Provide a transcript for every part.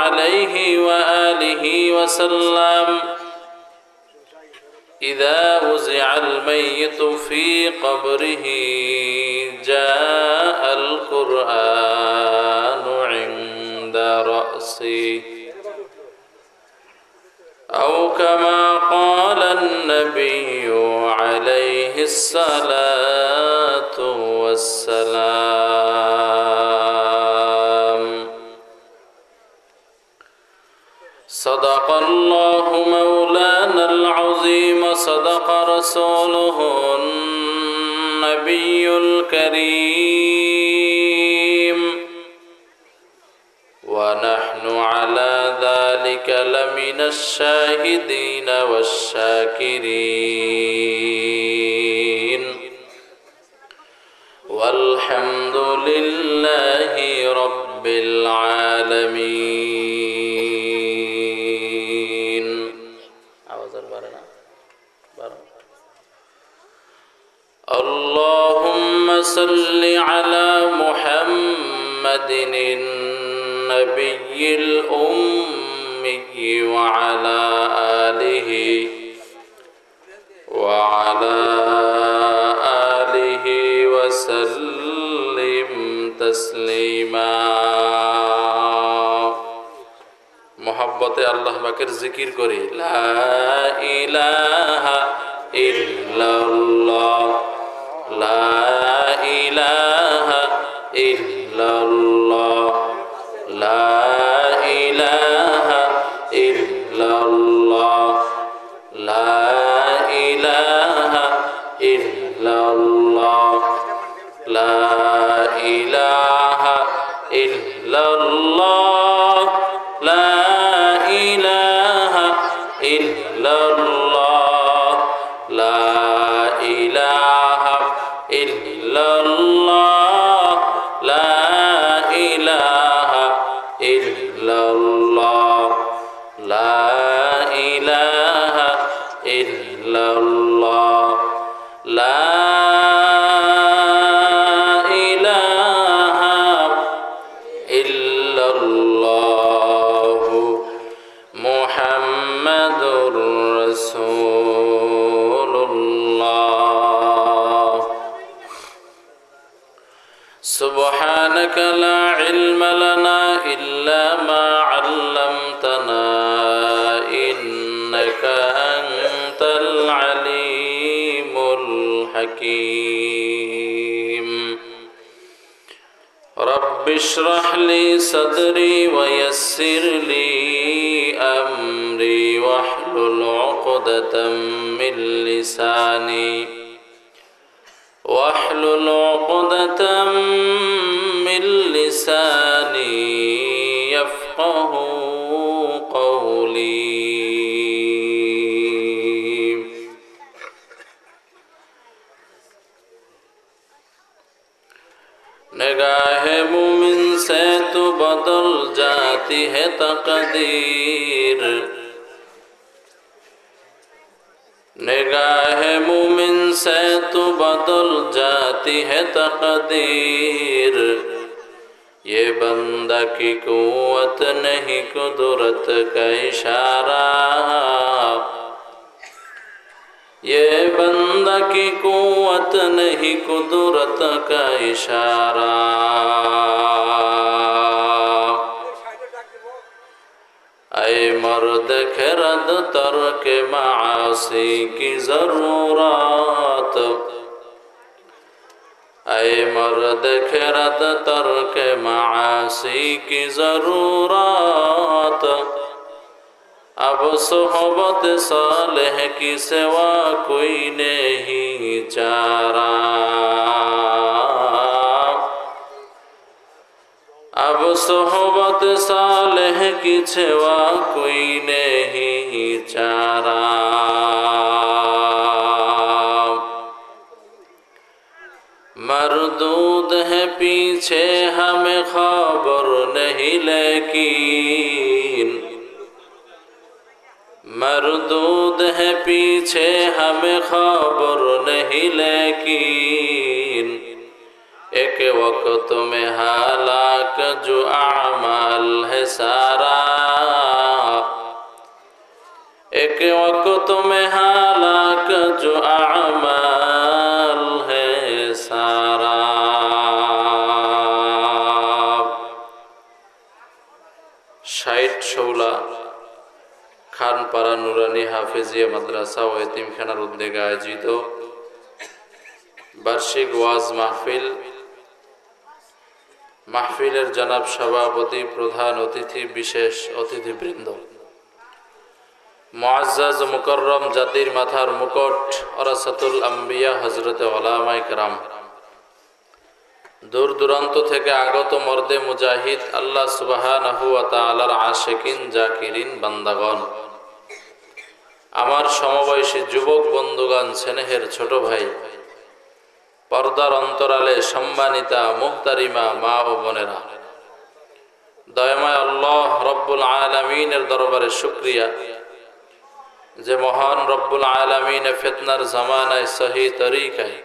عليه وآله وسلم إذا وزع الميت في قبره جاء القرآن عند رأسه أو كما قال النبي عليه الصلاة والسلام صدق الله مولانا العظيم صدق رسوله النبي الكريم ونحن على ذلك لمن الشاهدين والشاكرين والحمد لله رب العالمين. اللهم صل على محمد النبي الأمي وعلى آله وسلم تسليما. محبت الله باكر ذكر করি لا إله إلا الله لا إله إلا الله لا إله إلا الله لا إله إلا الله لا إله إلا الله لا إله إلا الله لا إله إلا الله لا إله إلا الله لا إله إلا الله لا إله إلا الله محمد رسول الله. سبحانك لا علم لنا إلا ما علمتنا إنك أنت العليم الحكيم. رب اشرح لي صدري ويسر لي أمري واحلل عقدة من لساني واحلل عقدة من لساني يفقه قولي. निगाह मुमिन से तो बदल जाती है तकदीर निगाह मुमिन से तो बदल जाती है तकदीर ये बंदा की कुव्वत नहीं कुदरत का इशारा ये बंदा की कुव्वत नहीं कुदरत का इशारा ऐ मर्द खिरद तर्क मासी की जरूरत ऐ मर्द खिरद तर्क मासी की जरूरत अब सोहबत सालेह की सिवा कोई नहीं चारा अब सोहबत सालेह की सिवा कोई नहीं चारा मरदूद है पीछे हमें खबर नहीं लेकिन मरदूद है पीछे हमें खबर नहीं लेकिन एक वक्त में हालाक जो आमाल है सारा वक्त में हालाक जो अमाल है सारा। ষাট শৌলা খানপাড়া নুরানি হাফেজিয়া মাদ্রাসা ও এতিমখানার উদ্যোগে আয়োজিত বার্ষিক ওয়াজ মাহফিলের জনাব সভাপতি, প্রধান অতিথি, বিশেষ অতিথিবৃন্দ, মুআজ্জাজ ও মুকররম জাতির মাথার মুকুট ওরাসাতুল আম্বিয়া হযরতে উলামায়ে কেরাম, দূর দূরান্ত থেকে আগত মর্দে মুজাহিদ, আল্লাহ সুবহানাহু ওয়া তাআলার আশিকিন জাকিরিন বান্দাগণ, আমার সমবয়সী যুবক বন্ধুগণ, স্নেহের ছোট ভাই, পর্দার অন্তরালে সম্মানিতা মুহতারিমা মা ও বোনেরা, দয়াময় আল্লাহ রব্বুল আলামিনের দরবারে শুকরিয়া যে মহান রব্বুল আলামিনে ফিতনার জামানায় সহি তরিকায়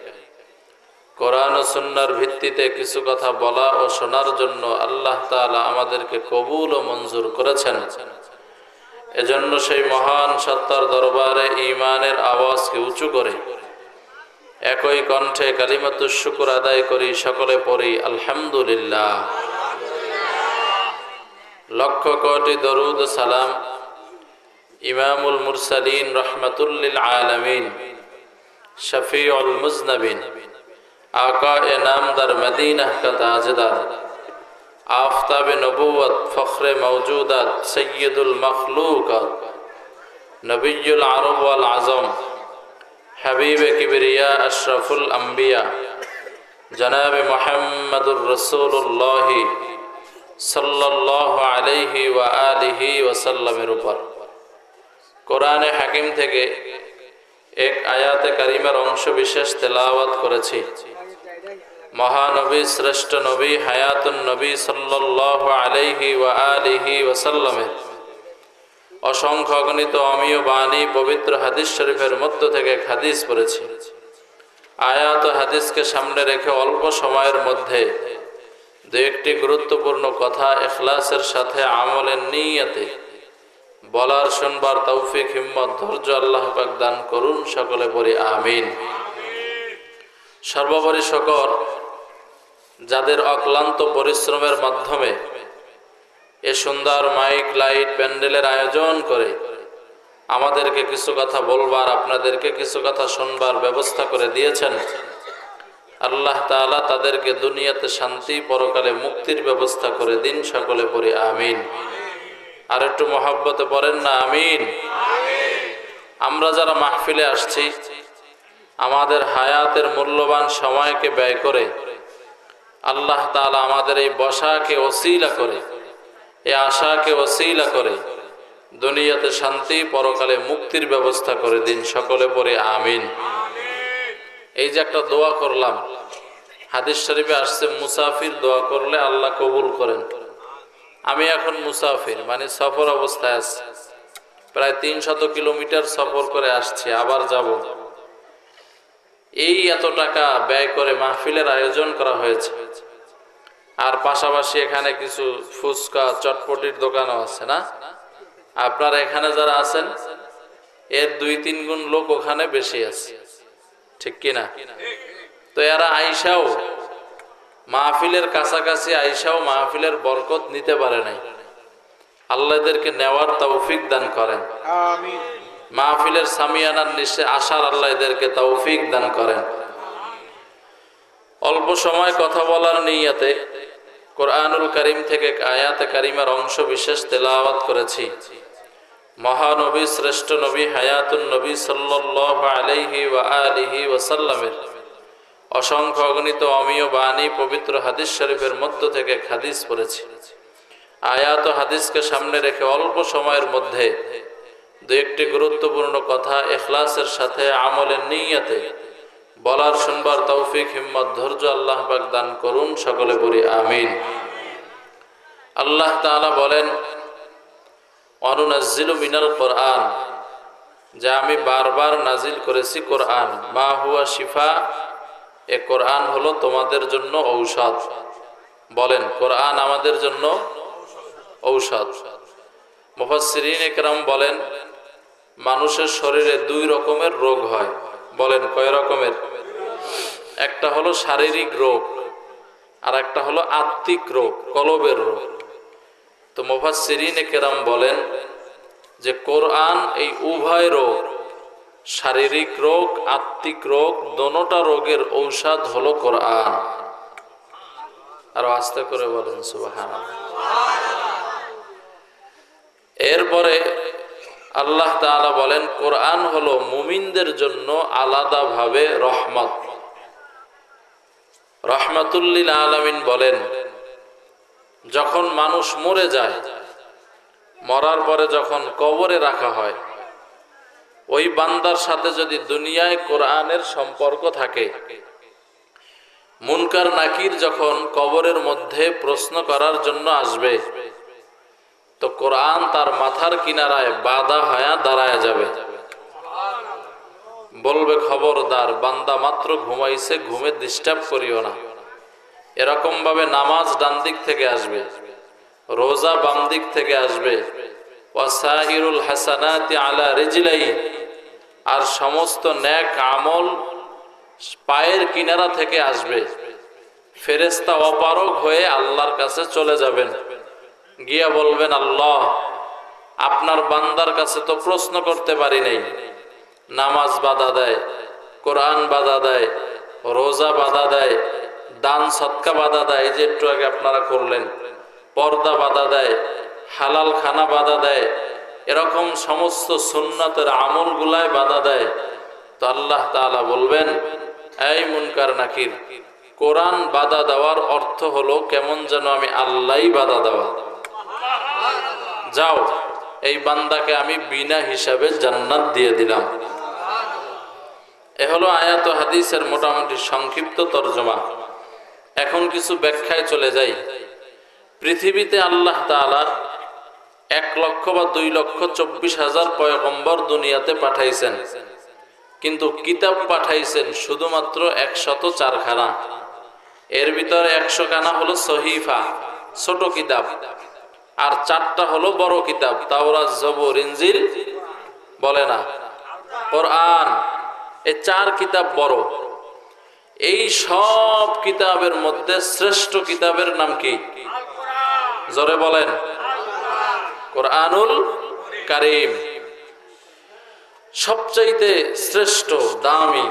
কোরআন ও সুন্নাহর ভিত্তিতে কিছু কথা বলা ও শোনার জন্য আল্লাহ তাআলা আমাদেরকে কবুল ও মঞ্জুর করেছেন। এজন্য সেই মহান সত্তার দরবারে ঈমানের আওয়াজকে উঁচু করে একই কণ্ঠে কালিমাতুশ শুকর আদায় করি, সকলে পড়ি আলহামদুলিল্লাহ। লক্ষ কোটি দরুদ ও সালাম ইমামুল মুরসালিন রহমাতুল লিল আলামিন শফিউল মুজনবিন आका ए नामदार मदीना का ताजदार आफताब नबूवत फ़ख्र मौजूदात सय्यदुल मखलूक़ात नबीयुल अरब वल आज़म हबीब किबरिया अशरफुल अंबिया जनाब मुहम्मदुर रसूलुल्लाह सल्लल्लाहु अलैहि व आलिहि वसल्लमेर ऊपर कुरान हकीम থেকে एक आयात करीमार अंश विशेष तेलावत करेছি। महानबी श्रेष्ठ नबी हयातुन नबी सल्लल्लाहु अलैहि व आलिहि वसल्लमेर असंख्य अगणित अमीय बाणी पवित्र हादिस शरीफेर मध्य থেকে एक हादिस पढ़েছি। आयात ও হাদিসকে সামনে রেখে অল্প সময়ের মধ্যে দুই একটি গুরুত্বপূর্ণ কথা ইখলাসের সাথে আমলের নিয়তে বলার শুনবার তৌফিক, হিম্মত, ধৈর্য আল্লাহ পাক দান করুন, সকলে পড়ি আমিন। সর্বোপরি শকর যাদের অক্লান্ত পরিশ্রমের মাধ্যমে এ সুন্দর মাইক লাইট প্যান্ডেলের আয়োজন করে আমাদেরকে কিছু কথা বলবার, আপনাদেরকে কিছু কথা শুনবার ব্যবস্থা করে দিয়েছেন। আল্লাহ তাআলা তাদেরকে দুনিয়াতে শান্তি, পরকালে মুক্তির ব্যবস্থা করে দিন, সকলে পড়ি আমিন। আর একটু মহব্বতে পড়েন না আমিন। আমরা যারা মাহফিলে আসছি আমাদের হায়াতের মূল্যবান সময়কে ব্যয় করে আল্লাহ তাআলা আমাদের এই বসাকে ওসিলা করে, এই আশাকে ওসিলা করে দুনিয়াতে শান্তি, পরকালে মুক্তির ব্যবস্থা করে দিন, সকলে পড়ে আমিন। এই যে একটা দোয়া করলাম, হাদিস শরীফে আসছে মুসাফির দোয়া করলে আল্লাহ কবুল করেন। আমি এখন মুসাফির মানে সফর অবস্থায় আছি, প্রায় 300 কিলোমিটার সফর করে আসছি, আবার যাব। এই এত টাকা ব্যয় করে মাহফিলের আয়োজন করা হয়েছে, আর পাশাপাশি এখানে কিছু ফুচকা চটপটির দোকানও আছে না? আপনারা এখানে যারা আছেন এর 2-3 গুণ লোক ওখানে বেশি আছে, ঠিক কিনা? তো এরা আইসাও মাহফিলের কাছাকাছি আইসাও মাহফিলের বরকত নিতে পারে নাই। আল্লাহ এদেরকে নেওয়ার তৌফিক দান করেন, আমিন। মাহফিলের সামিয়ানার নিচে আসার আল্লাহ এদেরকে তৌফিক দান করেন। অল্প সময় কথা বলার নিয়তে কোরআনুল কারীম থেকে এক আয়াতে কারিমার অংশ বিশেষ তেলাওয়াত করেছি। মহানবী শ্রেষ্ঠ নবী হায়াতুন নবী সাল্লাল্লাহু আলাইহি ওয়া আলিহি ওয়াসাল্লামের অসংখ্য অগণিত অমীয় বাণী পবিত্র হাদিস শরীফের মধ্য থেকে এক হাদিস পড়েছি। আয়াত ও হাদিসকে সামনে রেখে অল্প সময়ের মধ্যে দুই একটি গুরুত্বপূর্ণ কথা ইখলাসের সাথে আমলের নিয়তে বলার শুনবার তৌফিক, হিম্মত, ধৈর্য আল্লাহ পাক দান করুন, সকলে পড়ি আমিন। আল্লাহ তাআলা বলেন অনুনাজ্জিলু মিনাল কোরআন, যা আমি বারবার নাজিল করেছি কোরআন, মা হুয়া শিফা, এ কোরআন হলো তোমাদের জন্য ঔষধ। বলেন কোরআন আমাদের জন্য ঔষধ। মুফাসসিরিন ইকরাম বলেন মানুষের শরীরে দুই রকমের রোগ হয়। বলেন কয় রকমের? একটা হলো শারীরিক রোগ, আর একটা হলো আত্মিক রোগ, কলবের রোগ। তো মুফাসসিরিনে কেরাম বলেন যে কোরআন এই উভয় রোগ, শারীরিক রোগ, আত্মিক রোগ, দোনোটা রোগের ঔষধ হলো কোরআন। আর আস্তে করে বলেন সুবহানাল্লাহ। এরপরে আল্লাহ তাআলা বলেন কোরআন হলো মুমিনদের জন্য আলাদাভাবে রহমত। রহমাতুল লিল আলামিন বলেন যখন মানুষ মরে যায়, মরার পরে যখন কবরে রাখা হয়, ওই বান্দার সাথে যদি দুনিয়ায় কোরআনের সম্পর্ক থাকে, মুনকার নাকির যখন কবরের মধ্যে প্রশ্ন করার জন্য আসবে, তো কোরআন তার মাথার কিনারায় বাধা হয়ে দাঁড়ায় যাবে, বলবে খবরদার বান্দা মাত্র ঘুমাইছে, ঘুমে ডিস্টার্ব করিও না। এরকম ভাবে নামাজ ডান দিক থেকে আসবে, রোজা বাম দিক থেকে আসবে, ওয়াসাইরুল হাসানাতি আলা রিজলাই, আর সমস্ত নেক আমল পায়ের কিনারা থেকে আসবে। ফেরেশতা অপারগ হয়ে আল্লাহর কাছে চলে যাবেন, গিয়া বলবেন আল্লাহ আপনার বান্দার কাছে তো প্রশ্ন করতে পারি নাই, নামাজ বাধা দেয়, কোরআন বাধা দেয়, রোজা বাধা দেয়, দান সদকা বাধা দেয়, যে একটু আগে আপনারা করলেন, পর্দা বাধা দেয়, হালাল খানা বাধা দেয়, এরকম সমস্ত সুন্নাতের আমলগুলাই বাধা দেয়। তো আল্লাহ তাআলা বলবেন এই মুনকার নাকির, কোরআন বাধা দেওয়ার অর্থ হলো কেমন যেন আমি আল্লাহই বাধা দেওয়া। যাও এই বান্দাকে আমি বিনা হিসাবে জান্নাত দিয়ে দিলাম। এ হলো আয়াত ও হাদিসের মোটামুটি সংক্ষিপ্ত তরজমা। এখন কিছু ব্যাখ্যায় চলে যাই। পৃথিবীতে আল্লাহ তাআলা 1,00,000 বা 2,24,000 পয়গম্বর দুনিয়াতে পাঠাইছেন, কিন্তু কিতাব পাঠাইছেন শুধুমাত্র 104 খানা। এর ভিতরে 100 খানা হলো সহিফা, ছোট কিতাব, আর 4টা হলো বড় কিতাব, তাওরাত, জবুর, ইনজিল, বলে না কোরআন। এই 4 কিতাব বড়। এই সব কিতাবের মধ্যে শ্রেষ্ঠ কিতাবের নাম কি? জোরে বলেন। কোরআনুল কারীম সবচাইতে শ্রেষ্ঠ, দামি।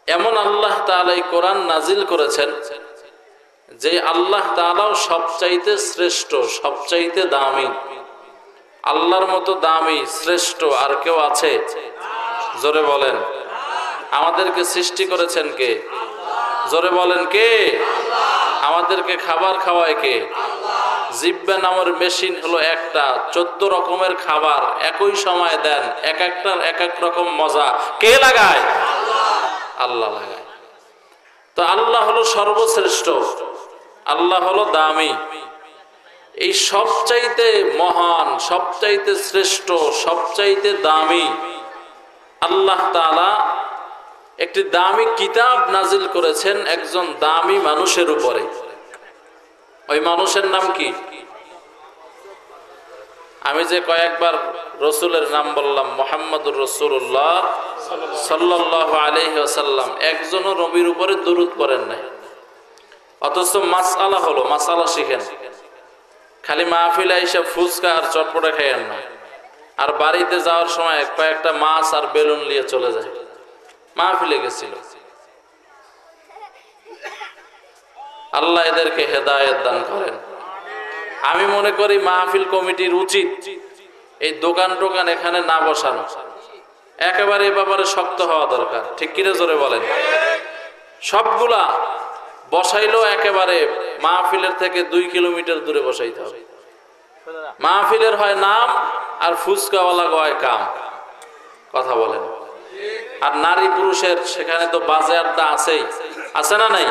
এমন আল্লাহ তাআলা এই কোরআন নাজিল করেছেন যে আল্লাহ তাআলাও সবচাইতে শ্রেষ্ঠ, সবচাইতে দামি। আল্লাহর মতো দামি, শ্রেষ্ঠ আর কেউ আছে? জোরে বলেন। আমাদেরকে সৃষ্টি করেছেন কে? জোরে বলেন কে? আমাদেরকে খাবার খাওয়ায় কে? জিব্বা নামের মেশিন হলো একটা, 14 রকমের খাবার একই সময় দেন, এক একটার এক এক রকম মজা। কে লাগায়? আল্লাহ লাগায়। তো আল্লাহ হলো সর্বশ্রেষ্ঠ, আল্লাহ হলো দামি। এই সবচাইতে মহান, সবচাইতে শ্রেষ্ঠ, সবচাইতে দামি আল্লাহ তাআলা একটি দামি কিতাব নাজিল করেছেন একজন দামি মানুষের উপরে। ওই মানুষের নাম কি? আমি যে কয়েকবার রসুলের নাম বললাম, মুহাম্মদুর রাসূলুল্লাহ সাল্লাল্লাহু আলাইহি ওয়াসাল্লাম, একজনও নবীর উপরে দরুদ পড়েন নাই। অথচ মাসআলা হলো, মাসআলা শিখেন। খালি মাহফিলে এসে ফুচকা আর চটপটা খাইয়েন না, আর বাড়িতে যাওয়ার সময় কয়েকটা মাছ আর বেলুন নিয়ে চলে যায়। মাহফিলে গেছিল। আল্লাহ এদেরকে হেদায়েত দান করেন। আমি মনে করি মাহফিল কমিটির উচিত এই দোকান টোকান এখানে না বসানো, একেবারে এই ব্যাপারে শক্ত হওয়া দরকার। ঠিক কিনা জোরে বলেন। সবগুলা বসাইলেও একেবারে মাহফিলের থেকে 2 কিলোমিটার দূরে বসাইতে হবে। মাহফিলের হয় নাম আর ফুচকাওয়ালা হয় কাম। কথা বলেন। আর নারী পুরুষের সেখানে তো বাজে আড্ডা আছেই, আছে না নাই?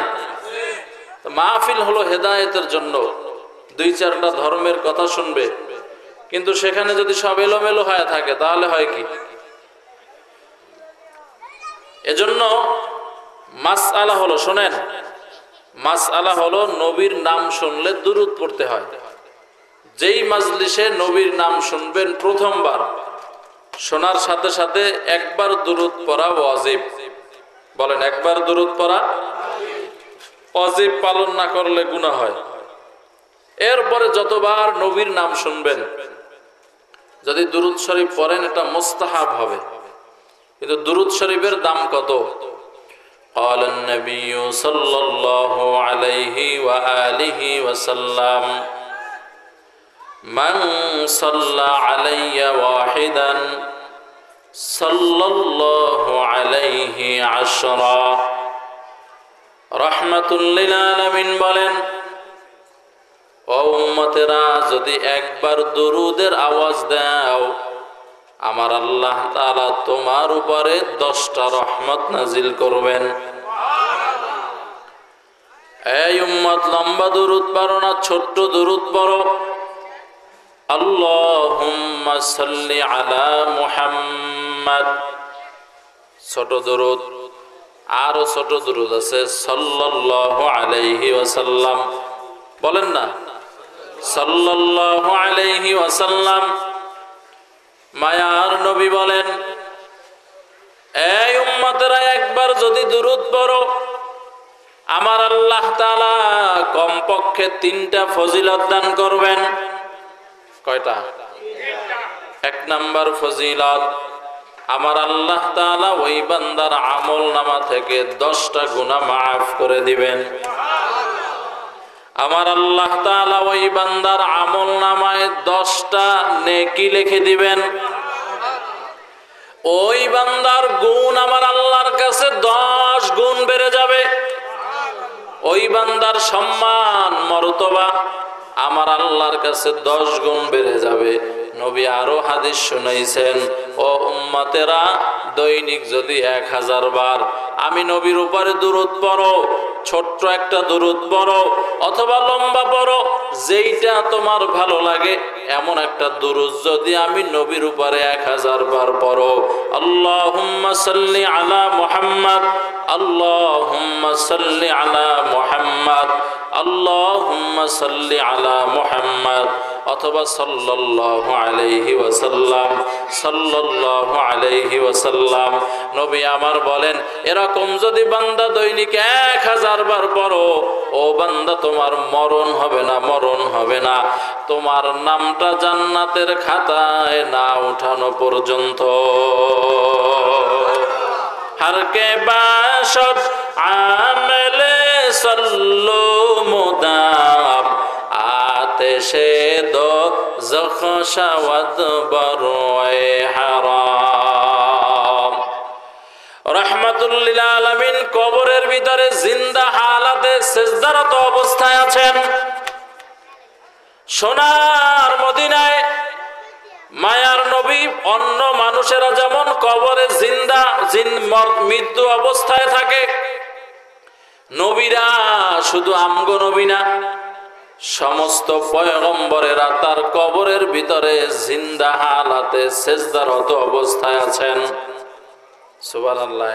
মাহফিল হলো হেদায়েতের জন্য, 2-4টা ধর্মের কথা শুনবে, কিন্তু সেখানে যদি সব এলোমেলো হয়ে থাকে তাহলে হয় কি? এজন্য মাসআলা হলো, শোনেন, মাসআলা হলো নবীর নাম শুনলে দুরূদ পড়তে হয়। যেই মাজলিসে নবীর নাম শুনবেন প্রথমবার, শোনার সাথে সাথে একবার দুরূদ পড়া ওয়াজিব। বলেন, একবার দুরূদ পড়া ওয়াজিব, পালন না করলে গুনাহ হয়। এরপরে যতবার নবীর নাম শুনবেন, যদি দুরূদ শরীফ পড়েন এটা মুস্তাহাব হবে। কিন্তু দুরূদ শরীফের দাম কত? قال النبي صلى الله عليه وآله وسلم من صلى علي واحدا صلى الله عليه عشرا। রাহমাতুল লিল আলামিন বলেন, ও উম্মতেরা, যদি একবার দুরূদের আওয়াজ দাও, আমার আল্লাহ তাআলা তোমার উপরে 10টা রহমত নাজিল করবেন। এই উম্মত, লম্বা দুরূদ পড়ো না, ছোট্ট দুরূদ পড়ো। আল্লাহুম্মা সাল্লি আলা মুহাম্মাদ, ছোট দুরূদ। আরো ছোট দুরূদ আছে, সাল্লাল্লাহু আলাইহি ওয়াসাল্লাম। বলেন না, সাল্লাল্লাহু আলাইহি ওয়াসাল্লাম। মায়ার নবী বলেন, এই উম্মতেরা, একবার যদি দুরূদ পড়ো, আমার আল্লাহ তাআলা কমপক্ষে 3টা ফজিলত দান করবেন। কয়টা? 1 নাম্বার ফজিলত, আমার আল্লাহ তাআলা ওই বান্দার আমল নামা থেকে 10টা গুনাহ মাফ করে দিবেন। আমার আল্লাহ তাআলা ওই বান্দার আমল নামায় 10টা নেকি লিখে দিবেন। ওই বান্দার গুণ আমার আল্লাহর কাছে 10 গুণ বেড়ে যাবে। ওই বান্দার সম্মান মর্তবা আমার আল্লাহর কাছে 10 গুণ বেড়ে যাবে। নবী আরো হাদিস শুনাইছেন, ও উম্মতেরা, দৈনিক যদি 1000 বার আমি নবীর উপরে দুরূদ পড়ো, ছোট্ট একটা দুরূদ পড়ো অথবা লম্বা পড়ো, যেইটা তোমার ভালো লাগে, এমন একটা দুরূদ যদি আমি নবীর উপরে 1000 বার পড়ো, আল্লাহুম্মা সাল্লি আলা মুহাম্মাদ, আল্লাহুম্মা সাল্লি আলা মুহাম্মাদ, আল্লাহুম্মা সাল্লি আলা মুহাম্মাদ, অথবা সাল্লাল্লাহু আলাইহি ওয়াসাল্লাম, সাল্লাল্লাহু আলাইহি ওয়াসাল্লাম। নবী আমার বলেন, এরকম যদি বান্দা দৈনিক 1000 বার পড়ো, ও বান্দা, তোমার মরণ হবে না, মরণ হবে না, তোমার নামটা জান্নাতের খাতায় না উঠানো পর্যন্ত। হারকে বাসত আমলে সল্লু মুদাম, আতেশে দো জখ শাওয়াদ বরয়ে হারাম। রাহমাতুল লিল আলামিন কবরের ভিতরে জিন্দা হালাতে সিজদারত অবস্থায় আছেন। সোনার মদিনায় মায়ার নবী, অন্য মানুষেরা যেমন কবরে জিন্দা মৃত্যু অবস্থায় থাকে, নবীরা শুধু আমগো নবী না, সমস্ত পয়গম্বরেরা তার কবরের ভিতরে জিন্দা হালাতে সিজদারত অবস্থায় আছেন। সুবহানাল্লাহ।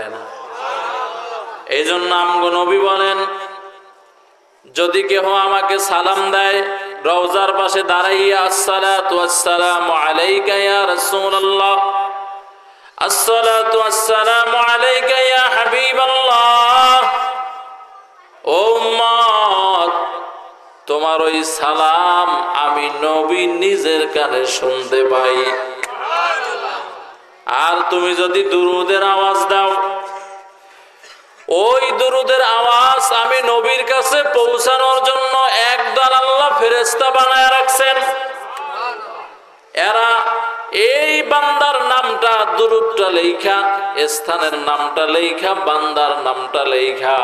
এই জন্য আমগো নবী বলেন, যদি কেহ আমাকে সালাম দেয়, রওজার পাশে দাঁড়াইয়া, আসসালাতু ওয়াসসালামু আলাইকা ইয়া রাসূলুল্লাহ, আসসালাতু ওয়াসসালামু আলাইকা ইয়া হাবিবাল্লাহ। ও উম্মত, তোমার ওই সালাম আমি নবী নিজের কানে শুনতে পাই। আর তুমি যদি দুরূদের আওয়াজ দাও, ওই দুরূদের আওয়াজ আমি নবীর কাছে পৌঁছানোর জন্য একদল আল্লাহ ফেরেশতা বানায় রাখছেন। এরা এই বান্দার নামটা, দুরূদটা লেখা, স্থানের নামটা লেখা, বান্দার নামটা লেখা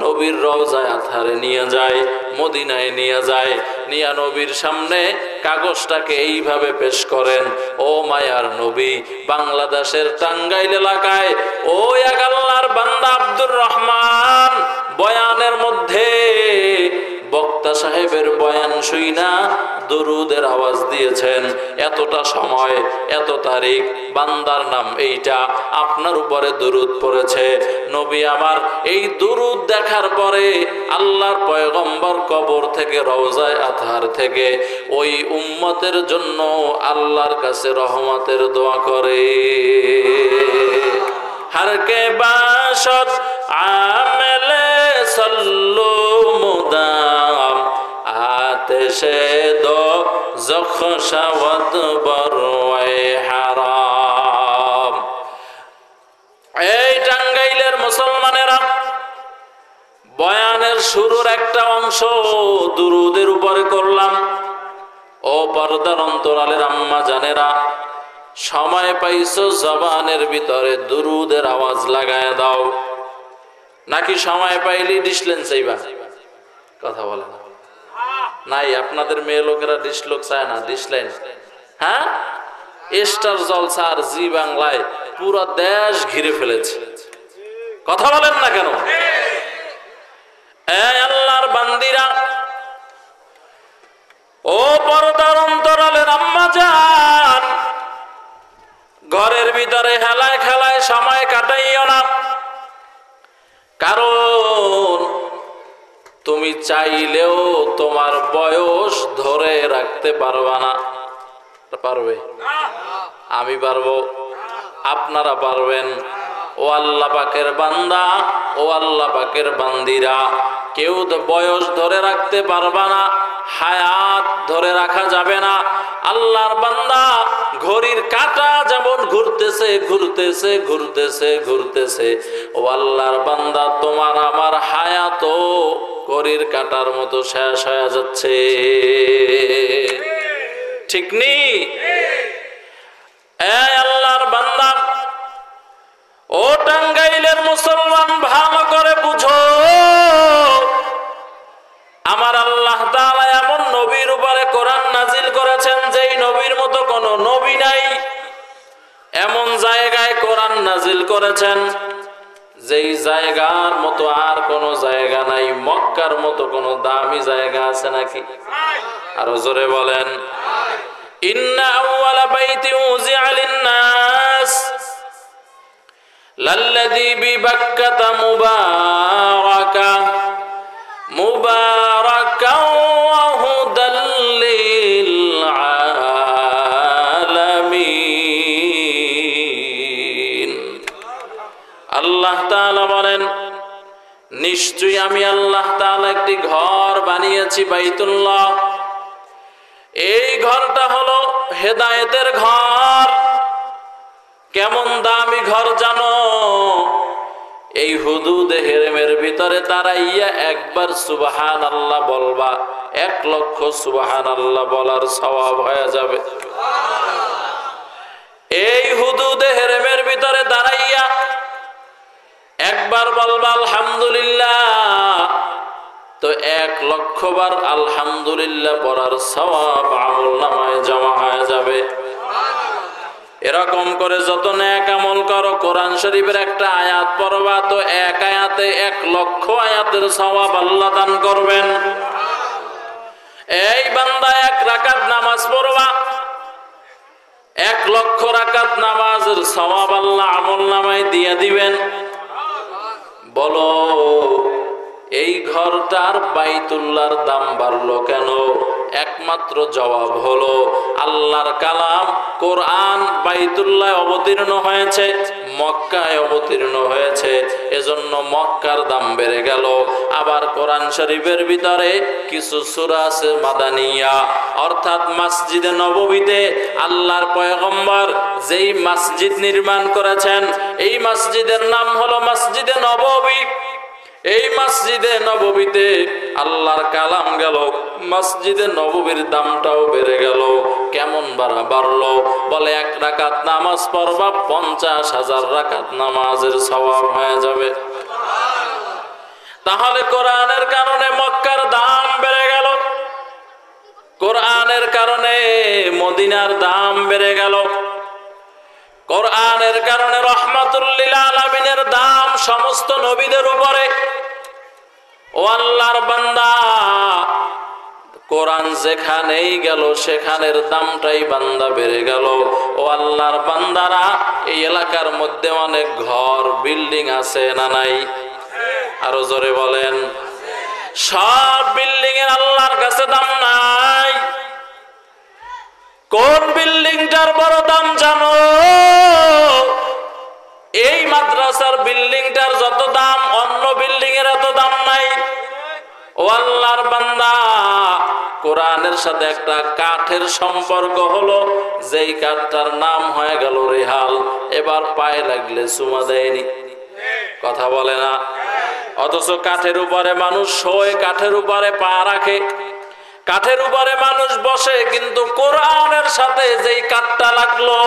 নবীর রওজায় আথারে নিয়ে যায়, মদিনায় নিয়ে যায়, নিয়া নবীর সামনে কাগজটাকে এইভাবে পেশ করেন, ও মায়ার নবী, বাংলাদেশের টাঙ্গাইল এলাকায় ও এক আল্লাহর বান্দা আব্দুর রহমান বয়ানের মধ্যে বক্তা বক্তা সাহেবের বয়ান শুইনা দুরুদের আওয়াজ দিয়েছেন, এতটা সময় এত তারিখ বান্দার নাম এইটা, আপনার উপরে দুরুদ পড়েছে। নবী আমার এই দুরুদ দেখার পরে আল্লাহর পয়গম্বর কবর থেকে রওজায়ে আতহার থেকে ওই উম্মতের জন্য আল্লাহর কাছে রহমতের দোয়া করে। हर के बाशत आमले सल्लु मुदाम आतिशे दो ज़ख्शवत बरवे हाराम। এই টাঙ্গাইলের মুসলমানেরা, বয়ানের শুরুর একটা অংশ দুরুদের উপরে করলাম। ও পর্দার অন্তরালের আম্মা জানেরা, সময় পাইছো জবানের ভিতরে দুরুদের আওয়াজ লাগায় দাও, নাকি সময় পাইলি ডিসলেন চাইবা? কথা বলে না নাই, আপনাদের মেয়ে লোকেরা ডিসলোক চায় না, ডিসলেন। হ্যাঁ, স্টার জলসা আর জি বাংলায় পুরো দেশ ঘিরে ফেলেছে। কথা বলেন না কেন? এই আল্লাহর বান্দিরা, ও পর্দার অন্তরালের আম্মা জান, ঘরের ভিতরে হেলায় খেলায় সময় কাটাইও না। কারণ তুমি চাইলেও তোমার বয়স ধরে রাখতে পারবা না। পারবে? আমি পারবো, আপনারা পারবেন। ও আল্লাহ পাকের বান্দা, ও আল্লাহ পাকের বান্দিরা, কেউ তো বয়স ধরে রাখতে পারবা না, হায়াত ধরে রাখা যাবে না। আল্লাহর বান্দা, ঘড়ির কাঁটা যেমন ঘুরতেছে ঘুরতেছে ঘুরতেছে ঘুরতেছে, ও আল্লাহর বান্দা, তোমার আমার হায়াতও ঘড়ির কাঁটার মতো শেষ হয়ে যাচ্ছে। ঠিক নেই? এই আল্লাহর বান্দা, ও টাঙ্গাইলের মুসলমান, ভালো করে বুঝো, আমার আল্লাহ তাআলা এমন নবীর উপরে কোরআন নাজিল করেছেন যেই নবীর মতো কোনো নবী নাই। এমন জায়গায় কোরআন নাজিল করেছেন যেই জায়গার মতো আর কোনো জায়গা নাই। মক্কার মতো কোনো দামি জায়গা আছে নাকি? আরো জোরে বলেন। ইন্না আউওয়ালা বাইতি উযিআ লিন-নাস লাল্লাযী বিবাক্কাতা মুবারাকা মুবারাকাও ওয়া হুদাল লিল আলামিন। আল্লাহ তাআলা বলেন, নিশ্চয়ই আমি আল্লাহ তাআলা একটি ঘর বানিয়েছি, বাইতুল্লাহ। এই ঘরটা হলো হেদায়েতের ঘর। কেমন দামি ঘর জানো? এই হুদুদে হেরেমের ভিতরে দাঁড়াইয়া একবার সুবহানাল্লাহ বলবা, 1,00,000 সুবহানাল্লাহ বলার সওয়াব হয়ে যাবে। এই হুদুদে হেরেমের ভিতরে দাঁড়াইয়া একবার বলবা আলহামদুলিল্লাহ, তো 1,00,000 বার আলহামদুলিল্লাহ পড়ার সওয়াব আমলনামায় জমা হয়ে যাবে। এরকম করে যত নেক আমল করো, কোরআন শরীফের একটা আয়াত পড়বা, তো এক আয়াতে 1,00,000 আয়াতের সওয়াব আল্লাহ দান করবেন। এই বান্দা, 1 রাকাত নামাজ পড়বা, 1,00,000 রাকাত নামাজের সওয়াব আল্লাহ আমলনামায় দিয়ে দিবেন। বলো, এই ঘরটার বাইতুল্লাহর দাম বাড়লো কেন? একমাত্র জবাব হলো, আল্লাহর কালাম কোরআন বাইতুল্লাহ অবতীর্ণ হয়েছে, মক্কায় অবতীর্ণ হয়েছে, এজন্য মক্কার দাম বেড়ে গেল। আবার কোরআন শরীফের ভিতরে কিছু সূরা আছে মাদানিয়া, অর্থাৎ মসজিদে নববীতে আল্লাহর পয়গম্বর যেই মসজিদ নির্মাণ করেছেন, এই মসজিদের নাম হলো মসজিদে নববী। এই মসজিদে নববীতে আল্লাহর কালাম গেল, মসজিদে নববীর দামটাও বেড়ে গেল। কেমন বাড়লো? বলে 1 রাকাত নামাজ পড়বা, 50,000 রাকাত নামাজের সওয়াব হয়ে যাবে। তাহলে কোরআনের কারণে মক্কার দাম বেড়ে গেল, কোরআনের কারণে মদিনার দাম বেড়ে গেল, কোরআনের কারণে রহমাতুল লিল আলামিনের দাম সমস্ত নবীদের উপরে। ও আল্লাহর বান্দা, কোরআন যেখানেই গেল সেখানের দামটাই বান্দা বেড়ে গেল। ও আল্লাহর বান্দারা, এই এলাকার মধ্যে অনেক ঘর বিল্ডিং আছে না নাই? আরো জোরে বলেন। সব বিল্ডিং এর আল্লাহর কাছে দাম নাই। কোন বিল্ডিংটার বড় দাম জানো? এই মাদ্রাসার বিল্ডিংটার যত দাম অন্য বিল্ডিং এর এত দাম নাই। ও আল্লাহর বান্দা, কোরআনের সাথে একটা কাঠের সম্পর্ক হলো, যেই কাঠটার নাম হয়ে গেল রেহাল। এবার পায়ে লাগলে চুমা দেয়নি, কথা বলে না। অথচ কাঠের উপরে মানুষ শোয়, কাঠের উপরে পা রাখে, কাঠের উপরে মানুষ বসে, কিন্তু কোরআনের সাথে যেই কাঠটা লাগলো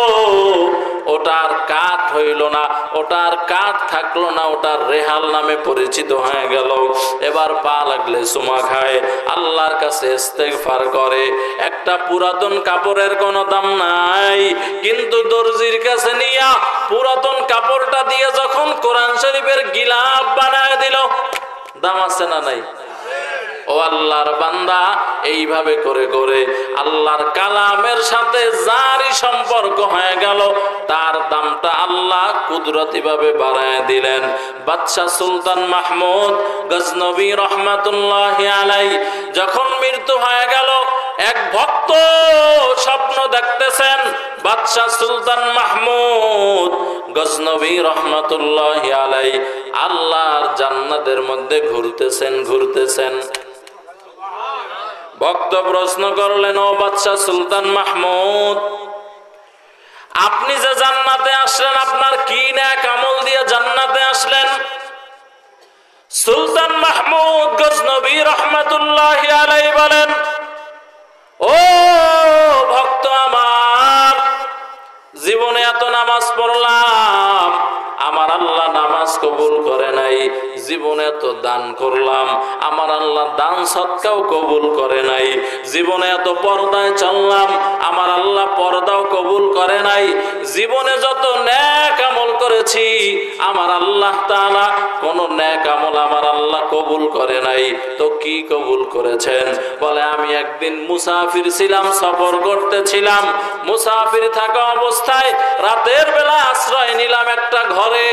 ওটার কাঠ হইল না, ওটার কাঠ থাকলো না, ওটার রেহাল নামে পরিচিত হয়ে গেল। এবার পা লাগলে চুমা খায়, আল্লাহর কাছে ইস্তেগফার করে। একটা পুরাতন কাপড়ের কোনো দাম নাই, কিন্তু দর্জির কাছে নিয়া পুরাতন কাপড়টা দিয়ে যখন কোরআন শরীফের গিলাফ বানায় দিল, দাম আছে না নাই? ও আল্লাহর বান্দা, এইভাবে করে করে আল্লাহর কালামের সাথে যারই সম্পর্ক হয়ে গেল তার দামটা আল্লাহ কুদরতি ভাবে বাড়ায় দিলেন। বাদশাহ সুলতান মাহমুদ গজনবী রহমাতুল্লাহি আলাইহি যখন মৃত্যু হয়ে গেল, এক ভক্ত স্বপ্ন দেখতেছেন বাদশাহ সুলতান মাহমুদ গজনবী রহমাতুল্লাহি আলাইহি আল্লাহর জান্নাতের মধ্যে ঘুরতেছেন। ভক্ত প্রশ্ন করলেন, ও বাদশাহ সুলতান মাহমুদ, আপনি যে জান্নাতে আসলেন, আপনার কি নেক আমল দিয়ে জান্নাতে আসলেন? সুলতান মাহমুদ গজনবী রহমাতুল্লাহি আলাইহি বলেন, ও ভক্ত আমার, জীবনে এত নামাজ পড়লাম, আমার আল্লাহ নামাজ কবুল করে নাই। জীবনে এত দান করলাম, আমার আল্লাহ দান সদকাও কবুল করে নাই। জীবনে এত পর্দায় চললাম, আমার আল্লাহ পর্দাও কবুল করে নাই। জীবনে যত নেক আমল করেছি, আমার আল্লাহ তাআলা কোন নেক আমল আমার আল্লাহ কবুল করে নাই। তো কি কবুল করেছেন? বলে, আমি একদিন মুসাফির ছিলাম, সফর করতেছিলাম। মুসাফির থাকা অবস্থায় রাতের বেলা আশ্রয় নিলাম একটা ঘরে,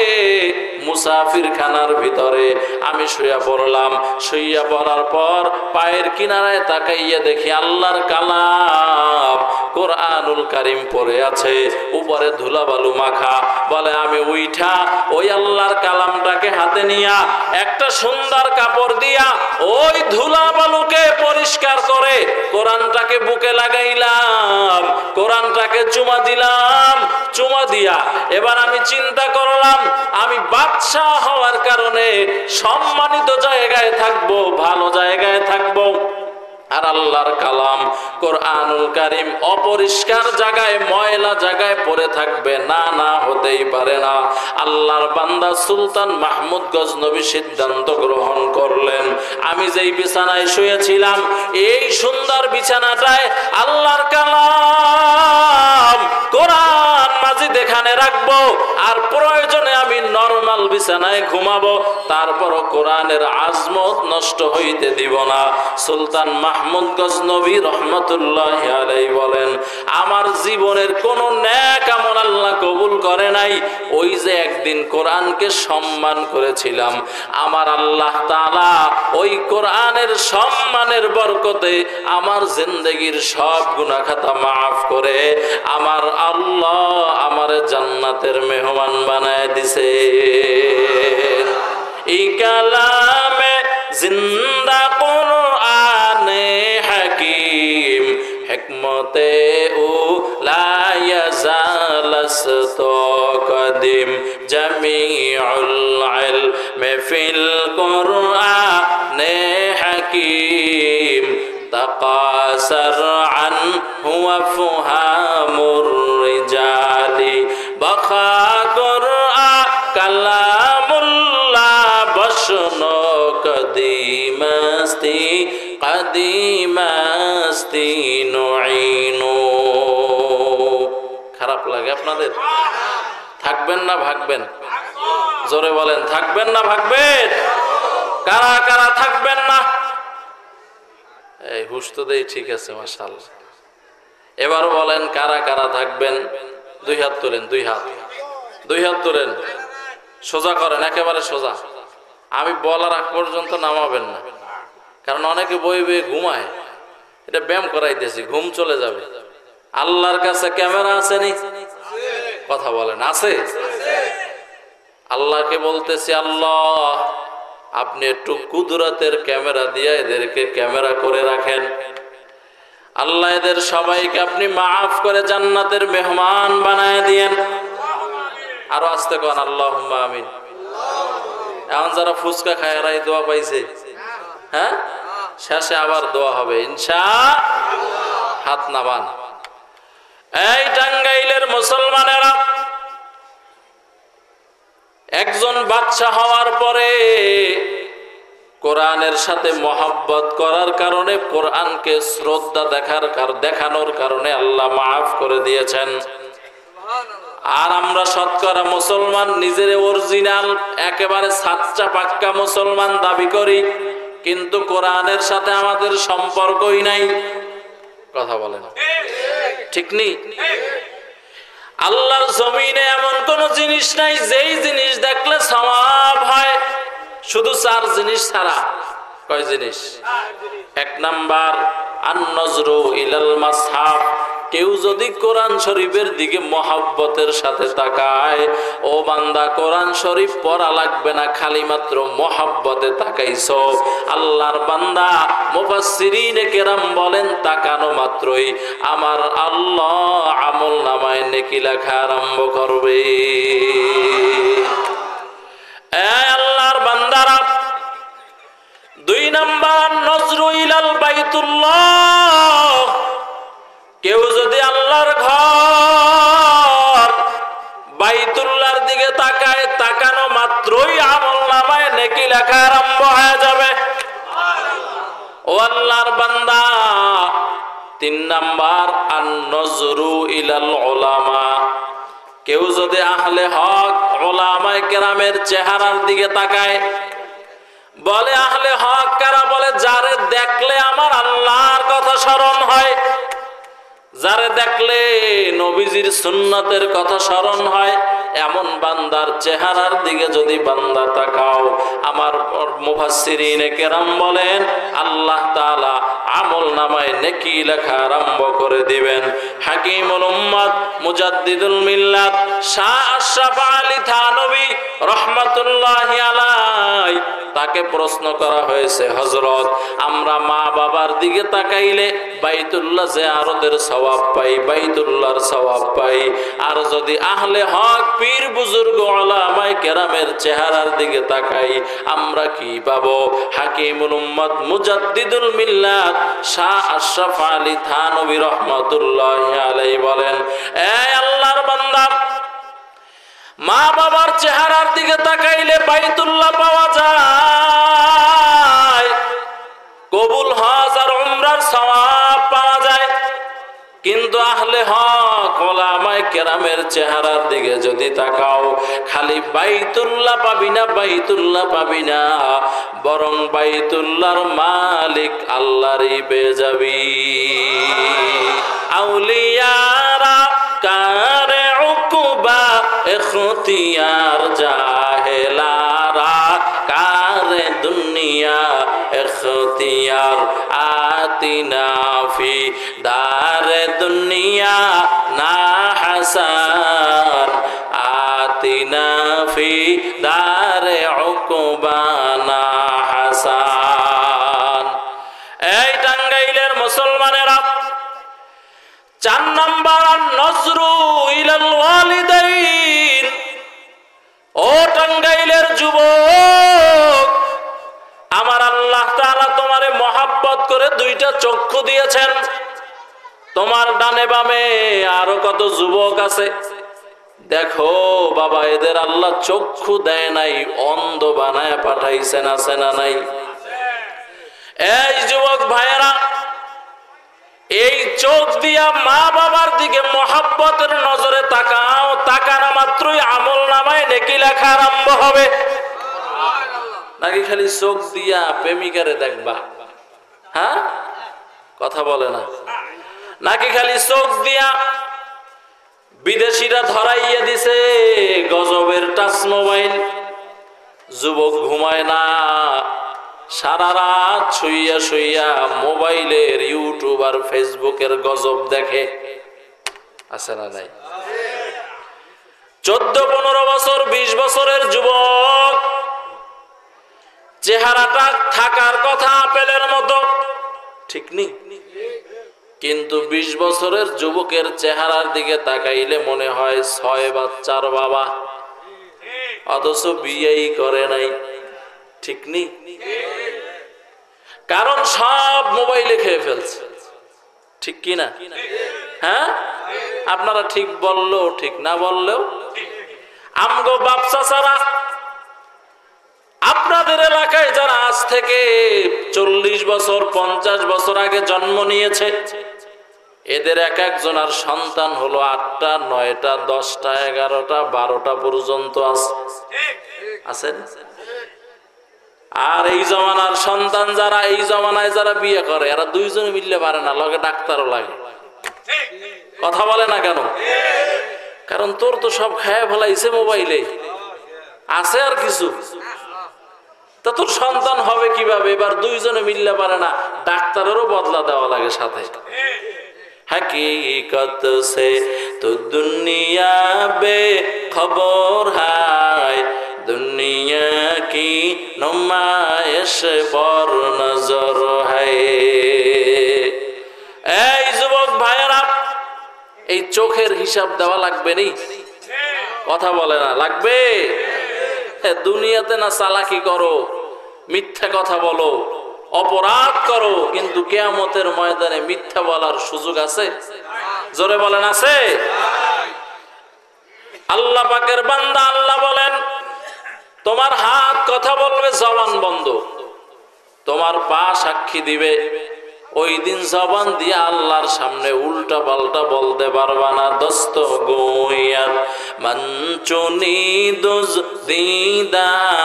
মুসাফির খানার ভিতরে আমি শুয়ে পড়লাম। শুয়ে পড়ার পর পায়ের কিনারায় তাকাইয়া দেখি আল্লাহর কালাম কোরআনুল কারীম পড়ে আছে, উপরে ধুলাবালু মাখা। বলে, আমি উইঠা ওই আল্লাহর কালামটাকে হাতে নিয়া একটা সুন্দর কাপড় দিয়া ওই ধুলাবালুকে পরিষ্কার করে কোরআনটাকে বুকে লাগাইলাম, কোরআনটাকে চুমা দিলাম। চুমা দিয়া এবার আমি চিন্তা করলাম, আমি বাদশাহ হওয়ার কারণে সম্মানিত জায়গায় থাকবো, ভালো জায়গায় থাকবো, আর আল্লাহর কালাম কোরআনুল কারীম অপরিষ্কার জায়গায়, ময়লা জায়গায় পড়ে থাকবে না? না, হতেই পারে না। আল্লাহর বান্দা সুলতান মাহমুদ গজনবী সিদ্ধান্ত গ্রহণ করলেন, আমি যেই বিছানায় শুয়েছিলাম এই সুন্দর বিছানাটায় আল্লাহর কালাম কোরআন মাজিদ এখানে রাখবো, আর প্রয়োজনে আমি নরমাল বিছানায় ঘুমাবো, তারপরও কোরআনের আজমত নষ্ট হইতে দিব না। সুলতান মাহমুদ গজনবী রহমাতুল্লাহি আলাইহি বলেন, আমার জীবনের কোন নেক আমল আল্লাহ কবুল করে নাই। ওই যে একদিন কোরআনকে সম্মান করেছিলাম, আমার আল্লাহ তাআলা ওই কোরআনের সম্মানের বরকতে আমার জিন্দেগির সব গুনাহ খাতা মাফ করে আমার আল্লাহ আমার জান্নাতের মেহমান বানায় দিছে। এই কালামে জিন্দা কোরআনে হাকিম, হিকমতে ও লা ইয়াজালাসত কদিম, জামিউল ইলমি ফিল কোরআনে হাকিম, তাকাসার আনহু ওয়া ফুহামুর রিজালি, বাখা কোরআন কালামুল্লাহ, বশনো কদিমাস্তি কদিমাস্তি নুইনু। খারাপ লাগে আপনাদের? থাকবেন না ভাগবেন? জোরে বলেন, থাকবেন না ভাগবেন? কারা কারা থাকবেন না? এই হুশ তো দেই, ঠিক আছে মাশাআল্লাহ। এবার বলেন কারা কারা থাকবেন? দুই হাত তোলেন, দুই হাত, দুই হাত তোলেন, সোজা করেন, একেবারে সোজা। আমি বলার আগ পর্যন্ত নামাবেন না, কারণ অনেকে বই বই ঘুমায়। এটা ব্যায়াম করাইতেছি, ঘুম চলে যাবে। আল্লাহর কাছে ক্যামেরা আছে নি? কথা বলেন, আছে? আল্লাহকে বলতেছি, আল্লাহ আপনি একটু কুদরতের ক্যামেরা দিয়ে এদেরকে ক্যামেরা করে রাখেন। আল্লাহ এদের সবাইকে আপনি মাফ করে জান্নাতের মেহমান বানায় দিয়েন। আরো আসতে কন আল্লাহুম্মা আমিন। এখন যারা ফুচকা খায় এরাই দোয়া পাইছে, হ্যাঁ? শেষে আবার দোয়া হবে ইনশাআল্লাহ। হাত নামান। এই টাঙ্গাইলের মুসলমানেরা, একজন বাদশা হওয়ার পরে কোরআনের সাথে মহব্বত করার কারণে, কোরআনকে শ্রদ্ধা দেখানোর কারণে আল্লাহ মাফ করে দিয়েছেন। আর আমরা শতকরা মুসলমান নিজের অরিজিনাল একেবারে সাচ্চা পাক্কা মুসলমান দাবি করি, কিন্তু কোরআনের সাথে আমাদের সম্পর্কই নাই। কথা বলেন, ঠিক নেই? আল্লাহর জমিনে এমন কোন জিনিস নাই যেই জিনিস দেখলে সওয়াব হয়, শুধু চার জিনিস ছাড়া। কয় জিনিস? এক নাম্বার আন-নজরু ইলাল মাসহাফ। কেউ যদি কোরআন শরীফের দিকে মহব্বতের সাথে তাকায়, ও বান্দা কোরআন শরীফ পড়া লাগবে না, খালি মাত্র মহব্বতে তাকাইছো, আল্লাহর বান্দা মুফাসসিরিনে কেরাম বলেন তাকানো মাত্রই আমার আল্লাহ আমল নামায় নেকি লেখা আরম্ভ করবে। আল্লাহর বান্দারা, দুই নাম্বার নজরু ইলাল বাইতুল্লাহ। কেউ যদি আল্লাহর ঘর বাইতুল্লাহর দিকে তাকায়, তাকানো মাত্রই আমল নামায় নেকি লেখা আরম্ভ হয়ে যাবে। ও আল্লাহর বান্দা, তিন নাম্বার আন-নজরু ইলাল উলামা। কেউ যদি আহলে হক উলামায়ে কেরামের চেহারার দিকে তাকায়, বলে আহলে হক কারা? বলে যারে দেখলে আমার আল্লাহর কথা স্মরণ হয়, যারে দেখলে নবীজির সুন্নতের কথা স্মরণ হয়, এমন বান্দার চেহারার দিকে যদি বান্দা তাকাও, আমার মুফাসসিরিনে কেরাম বলেন আল্লাহ তাআলা আমল নামায় নেকি লেখা আরম্ভ করে দিবেন। হাকিমুল উম্মাত মুজাদ্দিদুল মিল্লাত শাহ আশরাফ আলী থানভী রাহমাতুল্লাহি আলাইহি, তাকে প্রশ্ন করা হয়েছে, হযরত আমরা মা বাবার দিকে তাকাইলে বাইতুল্লাহ জিয়ারতের সওয়াব পাই, বাইতুল্লাহর সওয়াব পাই, আর যদি আহলে হক পীর বুজুর্গ উলামায়ে কেরামের চেহারার দিকে তাকাই আমরা কি পাবো? হাকিমুল উম্মাত মুজাদ্দিদুল মিল্লাত শাহ আশরাফ আলী থানভী রাহমাতুল্লাহি আলাইহি বলেন, এই আল্লাহর বান্দা, মা বাবার চেহারার দিকে তাকাইলে বাইতুল্লাহ পাওয়া যায়, কবুল হজ আর উমরার সওয়াব পাওয়া যায়। কিন্তু আহলে হক উলামায়ে কেরামের চেহারার দিকে যদি তাকাও, খালি বাইতুল্লাহ পাবি না, বাইতুল্লাহ পাবি না, বরং বাইতুল্লাহর মালিক আল্লাহরই পেয়ে যাবি। আউলিয়ারা কারে উকুবা এখতিয়ার, জাহেলারা কারে দুনিয়া এখতিয়ার, আতিনা ফি দারে দুনিয়া না হাসান, আতিনা ফি দারে উকুবা না হাসান। এই টাঙ্গাইলের মুসলমানেরা, চার নাম্বার নজরু ইলাল ওয়ালিদাইন। ও টাঙ্গাইলের যুবক, আমার আল্লাহ তাআলা তোমারে মহব্বত করে দুইটা চক্ষু দিয়েছেন। তোমার ডানে বামে আরো কত যুবক আছে, দেখো বাবা, এদের আল্লাহ চক্ষু দেয় নাই, অন্ধ বানায় পাঠাইছেন, আছে না নাই? এই যুবক ভাইয়েরা, এই চোখ দিয়া মা বাবার দিকে মহব্বতের নজরে তাকাও, তাকানো মাত্রই আমল নামায় নেকি লেখা আরম্ভ হবে। নাকি খালি চোখ দিয়া প্রেমিকারে দেখবা? হ্যাঁ, কথা বলে না। নাকি খালি চোখ দিয়া বিদেশিরা ধরাইয়া দিছে গজবের টাচ মোবাইল, যুবক ঘুমায় না, সারা রাত শুইয়া শুইয়া মোবাইলের ইউটিউব আর ফেসবুকের গজব দেখে। আছে না নাই? 14-15 বছর 20 বছরের যুবক, চেহারাটা থাকার কথা আপেলের মতো, ঠিক নেই? কিন্তু 20 বছরের যুবকের চেহারার দিকে তাকাইলে মনে হয় 6 বাচ্চার বাবা, অথচ বিয়েই করে নাই, ঠিক নেই? কারণ সব মোবাইলে খেয়ে ফেলছে, ঠিক কি না? হ্যাঁ, আপনারা ঠিক বললেও ঠিক, না বললেও। আমগো বাপ চাচারা, আপনাদের এলাকায় যারা আজ থেকে 40 বছর 50 বছর আগে জন্ম নিয়েছে, এদের এক একজনের সন্তান হলো 8টা 9টা 10টা 11টা 12টা পর্যন্ত আছে। আর এই জমানার সন্তান যারা, এই জমানায় যারা বিয়ে করে, এরা দুইজনে মিললে পারে না, লগে ডাক্তারও লাগে। কথা বলে না কেন? কারণ তোর তো সব খায় ফেলাইছে মোবাইলে, আছে আর কিছু, তা তোর সন্তান হবে কিভাবে? এবার দুইজনে মিললে পারে না, ডাক্তারেরও বদলা দেওয়া লাগে সাথে। हकीकत से तो दुनिया बेखबर है, दुनिया की नुमाइश पर नजर है। এই যুবক ভাইয়েরা, এই চোখের হিসাব দেওয়া লাগবে নি? কথা বলে না, লাগবে? দুনিয়াতে না চালাকি করো, মিথ্যা কথা বলো, অপরাধ করো, কিন্তু কিয়ামতের ময়দানে মিথ্যা বলার সুযোগ আছে? জোরে বলেন, আছে? আল্লাহ পাকের বান্দা, আল্লাহ বলেন তোমার হাত কথা বলবে, জবান বন্ধ, তোমার পা সাক্ষী দিবে। ওই দিন জবান দিয়ে আল্লাহর সামনে উল্টা পাল্টা বলতে পারবা না। দস্ত গোয়াত মঞ্চুনি দুজ দিদাম,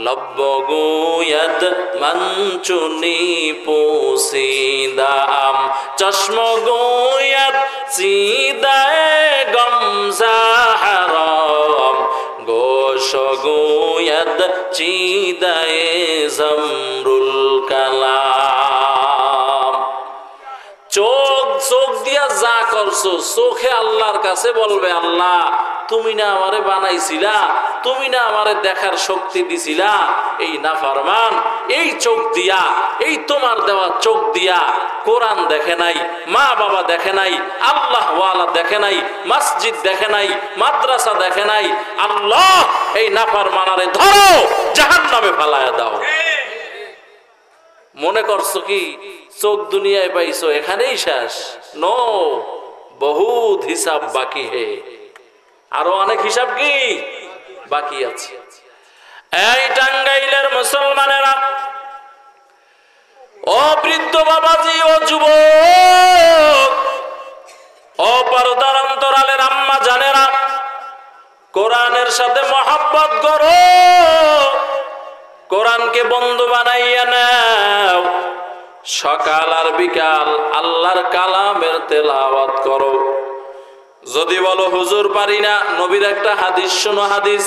লব্ব গোয়াত মঞ্চুনি পোসিদাম, চশম গোয়াত সিদায় গমজাহারাম, গোশ গোয়াত চিদায় জমরুল কালাম। চোখ দিয়া যা করছো, চোখে আল্লাহর কাছে বলবে, আল্লাহ তুমি না আমারে বানাইছিলা, তুমি না আমারে দেখার শক্তি দিছিলা। এই নাফরমান এই চোখ দিয়া, এই তোমার দেওয়া চোখ দিয়া কোরআন দেখে নাই, মা বাবা দেখে নাই, আল্লাহ ওয়ালা দেখে নাই, মসজিদ দেখে নাই, মাদ্রাসা দেখে নাই। আল্লাহ এই নাফরমানারে ধরো, জাহান্নামে ফালায়া দাও। মনে করছো কি চোখ দুনিয়ায় পাইছো, এখানেই শেষ? নো, বহুত হিসাব বাকি হে, আরো অনেক হিসাব কি বাকি আছে। এই টাঙ্গাইলের মুসলমানেরা, ও বৃদ্ধ বাবাজি, ও যুবক, ও পর্দার অন্তরালের আম্মা জানেরা, কোরআনের সাথে মহব্বত করো, কোরআনকে বন্ধু বানাইয়া নাও। সকাল আর বিকাল আল্লাহর কালামের তেলাওয়াত করো। যদি বলো হুজুর পারি না, নবীর একটা হাদিস শোনো। হাদিস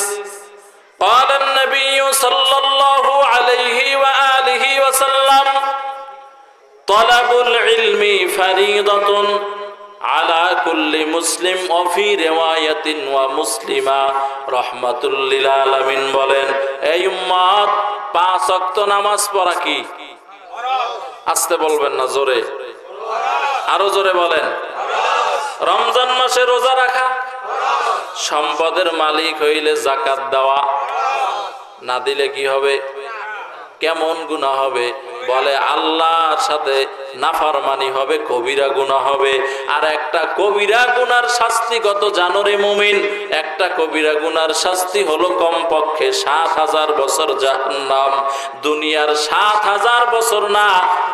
قال النبي صلى الله عليه وآله وسلم طلب العلم فريضة على كل مسلم وفي رواية ومسلمة رحمة للعالمين। বলেন এই উম্মত 5 ওয়াক্ত নামাজ পড়া কি? আস্তে বলবেন না, জোরে, আরো জোরে বলেন। রমজান মাসে রোজা রাখা, সম্পদের মালিক হইলে যাকাত দেওয়া, না দিলে কি হবে? কেমন গুনাহ হবে? বলে আল্লাহর সাথে নাফরমানি হবে, কবিরা গুনাহ হবে। আর একটা কবিরা গুনার শাস্তি কত জানো রে মুমিন? একটা কবিরা গুনার শাস্তি হলো কমপক্ষে 7000 বছর জাহান্নাম। দুনিয়ার 7000 বছর না,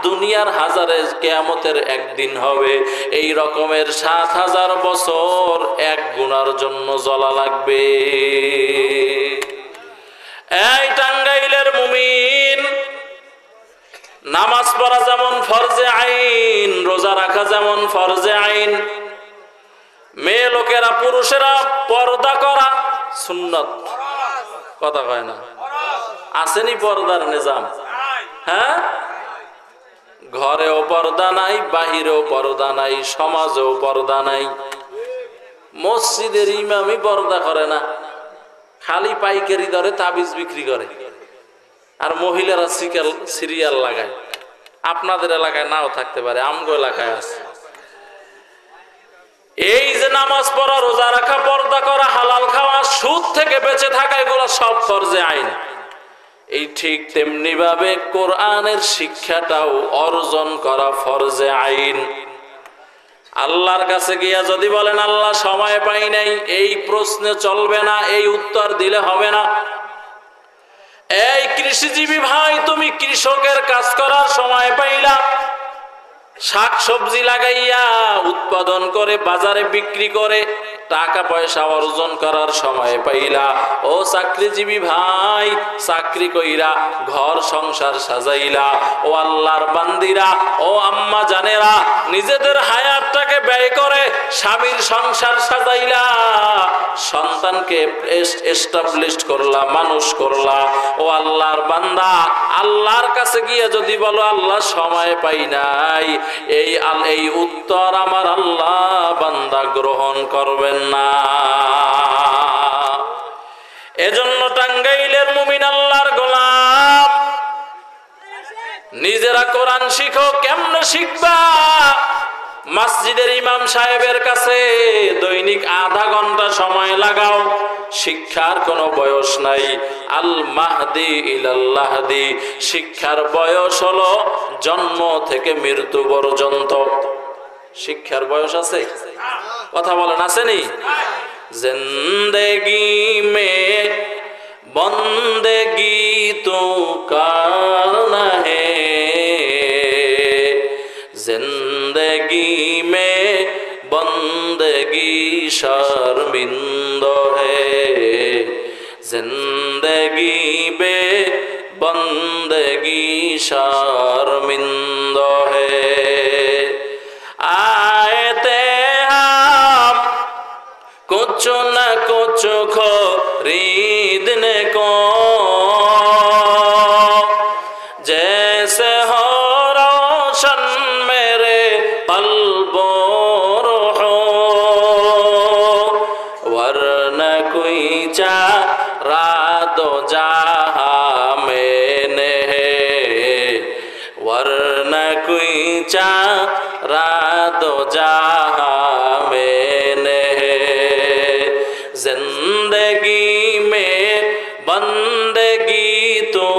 দুনিয়ার হাজারে কিয়ামতের একদিন হবে। এই রকমের 7000 বছর এক গুনার জন্য জ্বলা লাগবে। এই টাঙ্গাইলের মুমিন, নামাজ পড়া যেমন ফরজে আইন, রোজা রাখা যেমন ফরজে আইন, মেয়ে লোকেরা পুরুষেরা পর্দা করা সুন্নত। কথা কয় না? আসেনি পর্দার নিজাম? হ্যাঁ, ঘরেও পর্দা নাই, বাহিরেও পর্দা নাই, সমাজেও পর্দা নাই। মসজিদের ইমামই পর্দা করে না, খালি পাইকারি দরে তাবিজ বিক্রি করে, আর মহিলারা সিরিয়াল লাগায়। আপনাদের এলাকায় নাও থাকতে পারে, আমগো এলাকায় আছে। এই যে নামাজ পড়া, রোজা রাখা, পর্দা করা, হালাল খাওয়া, সুদ থেকে বেঁচে থাকা, এগুলো সব ফরজে আইন। এই ঠিক তেমনি ভাবে কোরআনের শিক্ষাটাও অর্জন করা ফরজে আইন। আল্লাহর কাছে গিয়া যদি বলেন আল্লাহ সময় পাই নাই, এই প্রশ্নে চলবে না, এই উত্তর দিলে হবে না। এই কৃষিজীবী ভাই, তুমি কৃষকের কাজ করার সময় পাইলা, শাক সবজি লাগাইয়া উৎপাদন করে বাজারে বিক্রি করে টাকা পয়সা অর্জন করার সময় পাইলা। ও চাকরিজীবী ভাই, চাকরি কইরা ঘর সংসার সাজাইলা। ও আল্লাহর বান্দিরা, ও আম্মা জানেরা, নিজেদের হায়াতটাকে ব্যয় করে স্বামীর সংসার সাজাইলা, সন্তানকে এস্টাবলিশ করলা, মানুষ করলা। ও আল্লাহর বান্দা, আল্লাহর কাছে গিয়ে যদি বলো আল্লাহ সময় পাই নাই, এই উত্তর আমার আল্লাহ বান্দা গ্রহণ করবেন না। এজন্য টাঙ্গাইলের মুমিন আল্লাহর গোলাম, নিজেরা কোরআন শিখো। কেমনে শিখবা? মসজিদের ইমাম সাহেবের কাছে দৈনিক আধা ঘন্টা সময় লাগাও। শিক্ষার কোনো বয়স নাই। আল মাহদি ইলাল্লাহদি, শিক্ষার বয়স হলো জন্ম থেকে মৃত্যু পর্যন্ত। শিক্ষার বয়স আছে? কথা বলেন, আসেনি? জিন্দেগি মে বন্দেগি তো কারনা হে, जिंदगी में बंदगी शर्मिंद है, जिंदगी में बंदगी शर्मिंद है। आए थे हम कुछ न कुछ खरीदने को, जैसे हो रोशन मेरे कल्बो रूहो, वरना कोई चारा दो जहां मैंने है, वरना कोई चारा दो जहां मैंने है। जिंदगी में बंदगी तो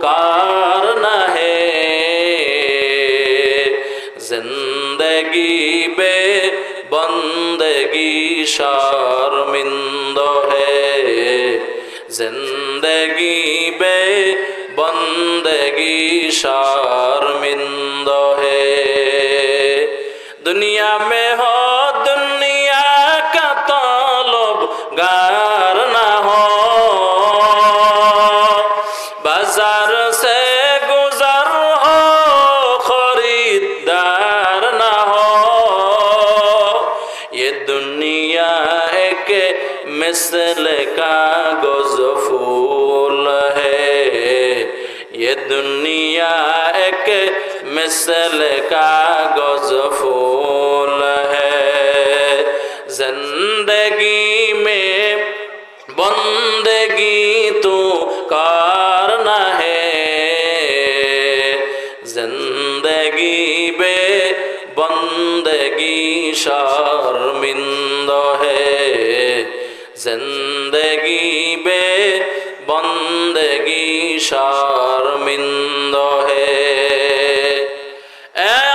करना है, जिंदगी बे बंदगी शर्मिंद है, जिंदगी बे बंदगी शर्मिंद है। दुनिया में हो दुनिया का तलबगार ना हो, बाजार से गुजर हो खरीदार ना हो। ये दुनिया एक मिसल कागज फूल है, ये दुनिया एक मिसल कागज फूल है। जिंदगी में बंदगी तो करना है, जिंदगी बे बंदगी शर्मिंद है, जिंदगी बे बंदगी शर्मिंद है।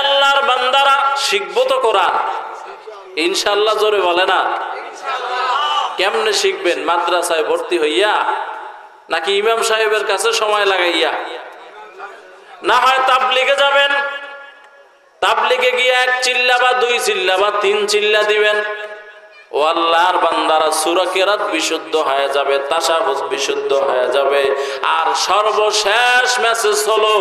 আল্লাহর বান্দারা, শিখবো তো কোরআন ইনশাআল্লাহ। জোরে বলে না? কেমনে শিখবেন? মাদ্রাসায় ভর্তি হইয়া, নাকি ইমাম সাহেবের কাছে সময় লাগাইয়া? না হয় তাবলিগে যাবেন, তাবলিগে গিয়ে 1 চিল্লা বা 2 চিল্লা বা 3 চিল্লা দিবেন। ও আল্লাহর বান্দারা সূরা কিরাত বিশুদ্ধ হয়ে যাবে, তাশাহুদ বিশুদ্ধ হয়ে যাবে। আর সর্বশেষ মেসেজ হলো,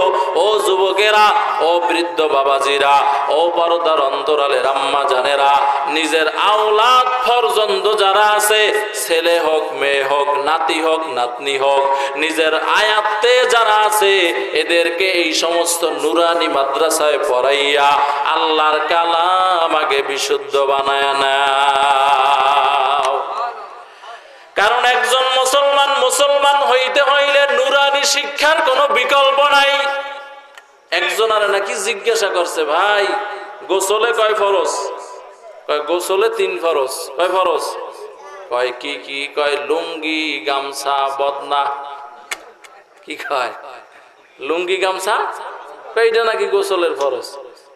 ও যুবকেরা, ও বৃদ্ধ বাবাজিরা, ও পর্দার অন্তরালের আম্মা জানেরা, নিজের আওলাদ ফরজন্দ যারা আছে, ছেলে হোক মেয়ে হোক, নাতি হোক নাতনি হোক, নিজের আয়াত্তে যারা আছে, এদেরকে এই সমস্ত নুরানি মাদ্রাসায় পড়াইয়া আল্লাহর কালাম আগে বিশুদ্ধ বানায় নাও। কারণ একজন মুসলমান হইতে হইলে নুরানি শিক্ষার কোনো বিকল্প নাই। একজন আর নাকি জিজ্ঞাসা করছে, ভাই গোসলে কয় ফরজ? কয় গোসলে 3 ফরজ। কয় ফরজ? কয় কি কি? কয় লুঙ্গি, গামছা, বদনা। কি কয়? লুঙ্গি, গামছা। কয় এটা নাকি গোসলের ফরজ।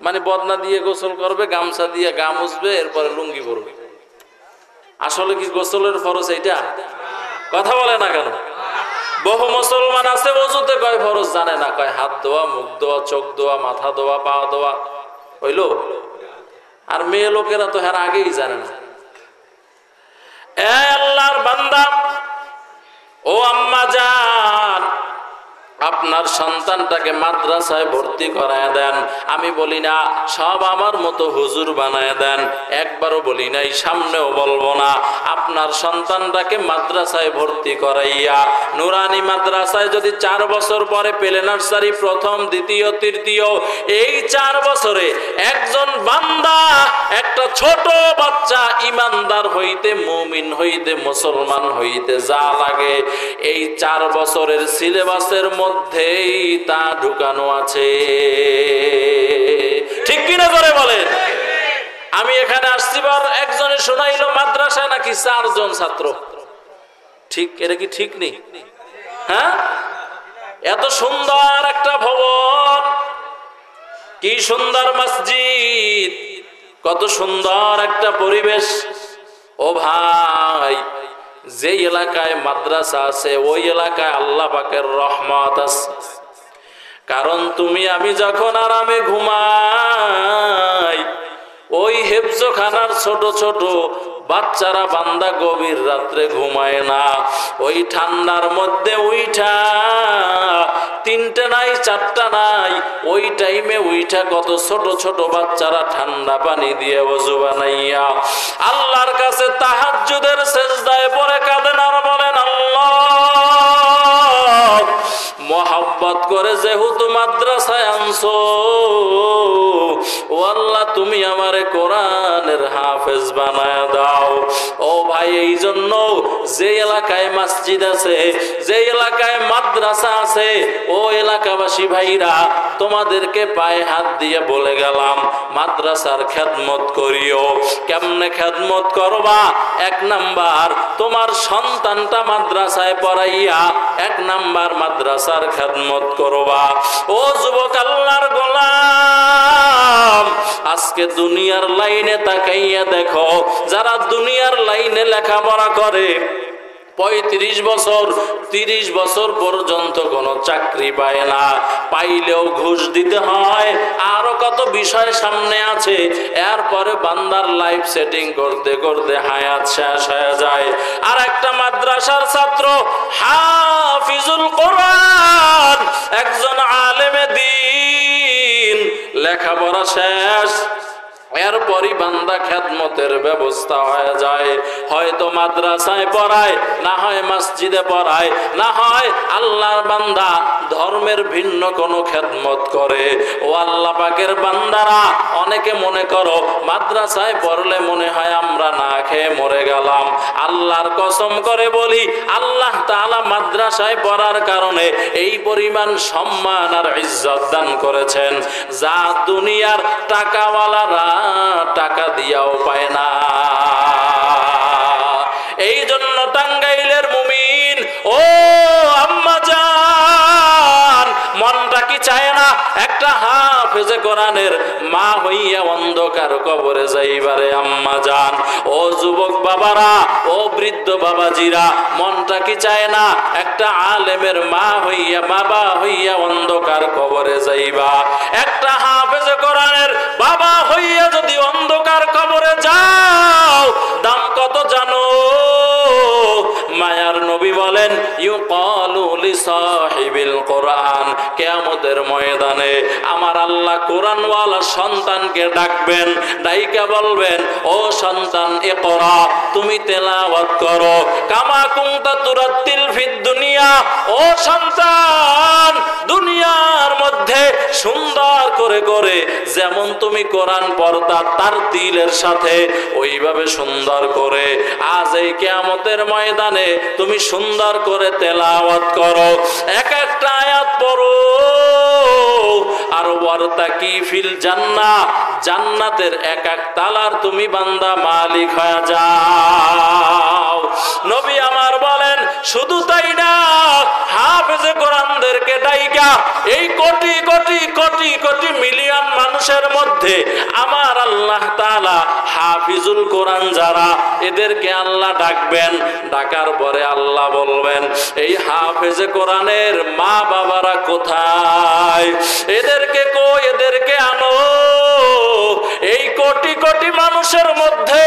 মানে বদনা দিয়ে গোসল করবে, গামছা দিয়ে গা মুছবে, এরপরে লুঙ্গি পরবে। আসলে কি গোসলের ফরজ এইটা? কথা বলে না কেন? বহু মুসলমান আছে ওযুতে কয় ফরজ জানে না। কয় হাত ধোয়া, মুখ ধোয়া, চোখ ধোয়া, মাথা ধোয়া, পা ধোয়া। হইল? আর মেয়ে লোকেরা তো এর আগেই জানে না। এ আল্লাহর বান্দা, ও আম্মা জান, আপনার সন্তানটাকে মাদ্রাসায় ভর্তি করায় দেন। আমি বলি না সব আমার মতো হুজুর বানায় দেন, একবারও বলি নাই, সামনেও বলবো না। আপনার সন্তানটাকে মাদ্রাসায় ভর্তি করাইয়া, নুরানি মাদ্রাসায় যদি 4 বছর পরে পেলে নার্সারি, প্রথম, দ্বিতীয়, তৃতীয়, এই 4 বছরে একজন বান্দা, একটা ছোট বাচ্চা ইমানদার হইতে, মুমিন হইতে, মুসলমান হইতে যা লাগে, এই 4 বছরের সিলেবাসের মধ্যেই তা ঢুকানো আছে। ঠিক কিনা করে বলেন? আমি এখানে আসছি, একজনে শোনাইলো মাদ্রাসায় নাকি 4 জন ছাত্র। ঠিক? এটা কি ঠিক নেই? হ্যাঁ, এত সুন্দর একটা ভবন, কি সুন্দর মসজিদ, কত সুন্দর একটা পরিবেশ। ও ভাই, যে এলাকায় মাদ্রাসা আছে ওই এলাকায় আল্লাহ পাকের রহমত আছে। কারণ তুমি আমি যখন আরামে ঘুমাই, ওই হেফজখানার ছোট ছোট বাচ্চারা বান্দা গভীর রাত্রে ঘুমায় না। ওই ঠান্ডার মধ্যে উইঠা, 3টা নাই 4টা নাই, ওই টাইমে উইঠা কত ছোট ছোট বাচ্চারা ঠান্ডা পানি দিয়ে ওযু বানাইয়া আল্লাহর কাছে তাহাজ্জুদের সিজদায় পড়ে কাঁদেন আর বলেন, আল্লাহ, মোহাব্বত করে যেহেতু মাদ্রাসায় আনছো, ও আল্লাহ, তুমি আমারে কোরআনের হাফেজ বানায় দাও। ও ভাই, এই জন্য যে এলাকায় মসজিদ আছে, যে এলাকায় মাদ্রাসা আছে, ও এলাকাবাসী ভাইরা, তোমাদেরকে পায়ে হাত দিয়ে বলে গেলাম, মাদ্রাসার খেদমত করিও। কেমনে খেদমত করবা? 1 নাম্বার, তোমার সন্তানটা মাদ্রাসায় পড়াইয়া 1 নাম্বার মাদ্রাসার খেদমত করবা। ও যুবক আল্লাহর গোলাম, আজকে দুনিয়ার লাইনে তাকাইয়া দেখো, যারা দুনিয়ার লাইনে লেখাপড়া করে 35 বছর 30 বছর পর্যন্ত কোনো চাকরি পায় না, পাইলেও ঘুষ দিতে হয়, আরো কত বিষয় সামনে আছে। এরপরে বান্দার লাইফ সেটিং করতে করতে হায়াত শেষ হয়ে যায়। আর একটা মাদ্রাসার ছাত্র, হাফিজুল কোরআন, একজন আলেমে দ্বীন, লেখাপড়া শেষ, এরপরই বান্দা খেদমতের ব্যবস্থা হয়ে যায়। হয়তো মাদ্রাসায় পড়ায়, না হয় মসজিদে পড়ায়, না হয় আল্লাহর বান্দা ধর্মের ভিন্ন কোনো খেদমত করে। ও আল্লাহ পাকের বান্দারা, অনেকে মনে করো মাদ্রাসায় পড়লে মনে হয় আমরা না খেয়ে মরে গেলাম। আল্লাহর কসম করে বলি, আল্লাহ তাআলা মাদ্রাসায় পড়ার কারণে এই পরিমাণ সম্মান আর ইজ্জত দান করেছেন, যা দুনিয়ার টাকাওয়ালারা টাকা দিয়াও পায় না। এই জন্য টাঙ্গাইলের মুমিন, ও আম্মা জান, মনটা কি চায় না একটা হাফেজে কোরআনের মা হইয়া অন্ধকার কবরে যাইবারে? আম্মা জান, ও যুবক বাবারা, ও বৃদ্ধ বাবাজিরা, মনটা কি চায় না একটা আলেমের মা হইয়া, বাবা হইয়া অন্ধকার কবরে যাইবা? একটা হাফেজে কোরআনের বাবা হইয়া যদি অন্ধকার কবরে যাও, দাম কত ঈমানওয়ালা সন্তানকে ডাকবেন, ডাইকা বলবেন, ও সন্তান ইকরা, তুমি তেলাওয়াত করো, কামা কুনতা তুরাত্তিল ফিদ দুনিয়া, ও সন্তান দুনিয়ার মধ্যে সুন্দর করে করে যেমন তুমি কোরআন পড়তা তারতিলের সাথে, ওইভাবে সুন্দর করে আজ এই কিয়ামতের ময়দানে তুমি সুন্দর করে তেলাওয়াত করো, এক একটা আয়াত পড়ো। আর ওয়ারতাকি ফিল জান্নাহ, জান্নাতের এক এক তালার তুমি বান্দা মালিক হয়ে যাও। নবী আমার বলেন, শুধু তাই না, হাফেজে কোরআনদেরকে ডাইকা এই কোটি কোটি কোটি কোটি মিলিয়ন মানুষের মধ্যে আমার আল্লাহ তাআলা হাফিজুল কোরআন যারা, এদেরকে আল্লাহ ডাকবেন। ডাকার পরে আল্লাহ বলবেন, এই হাফেজে কোরআনের মা বাবারা কোথায়? এদেরকে কই, এদেরকে আনো। এই কোটি কোটি মানুষের মধ্যে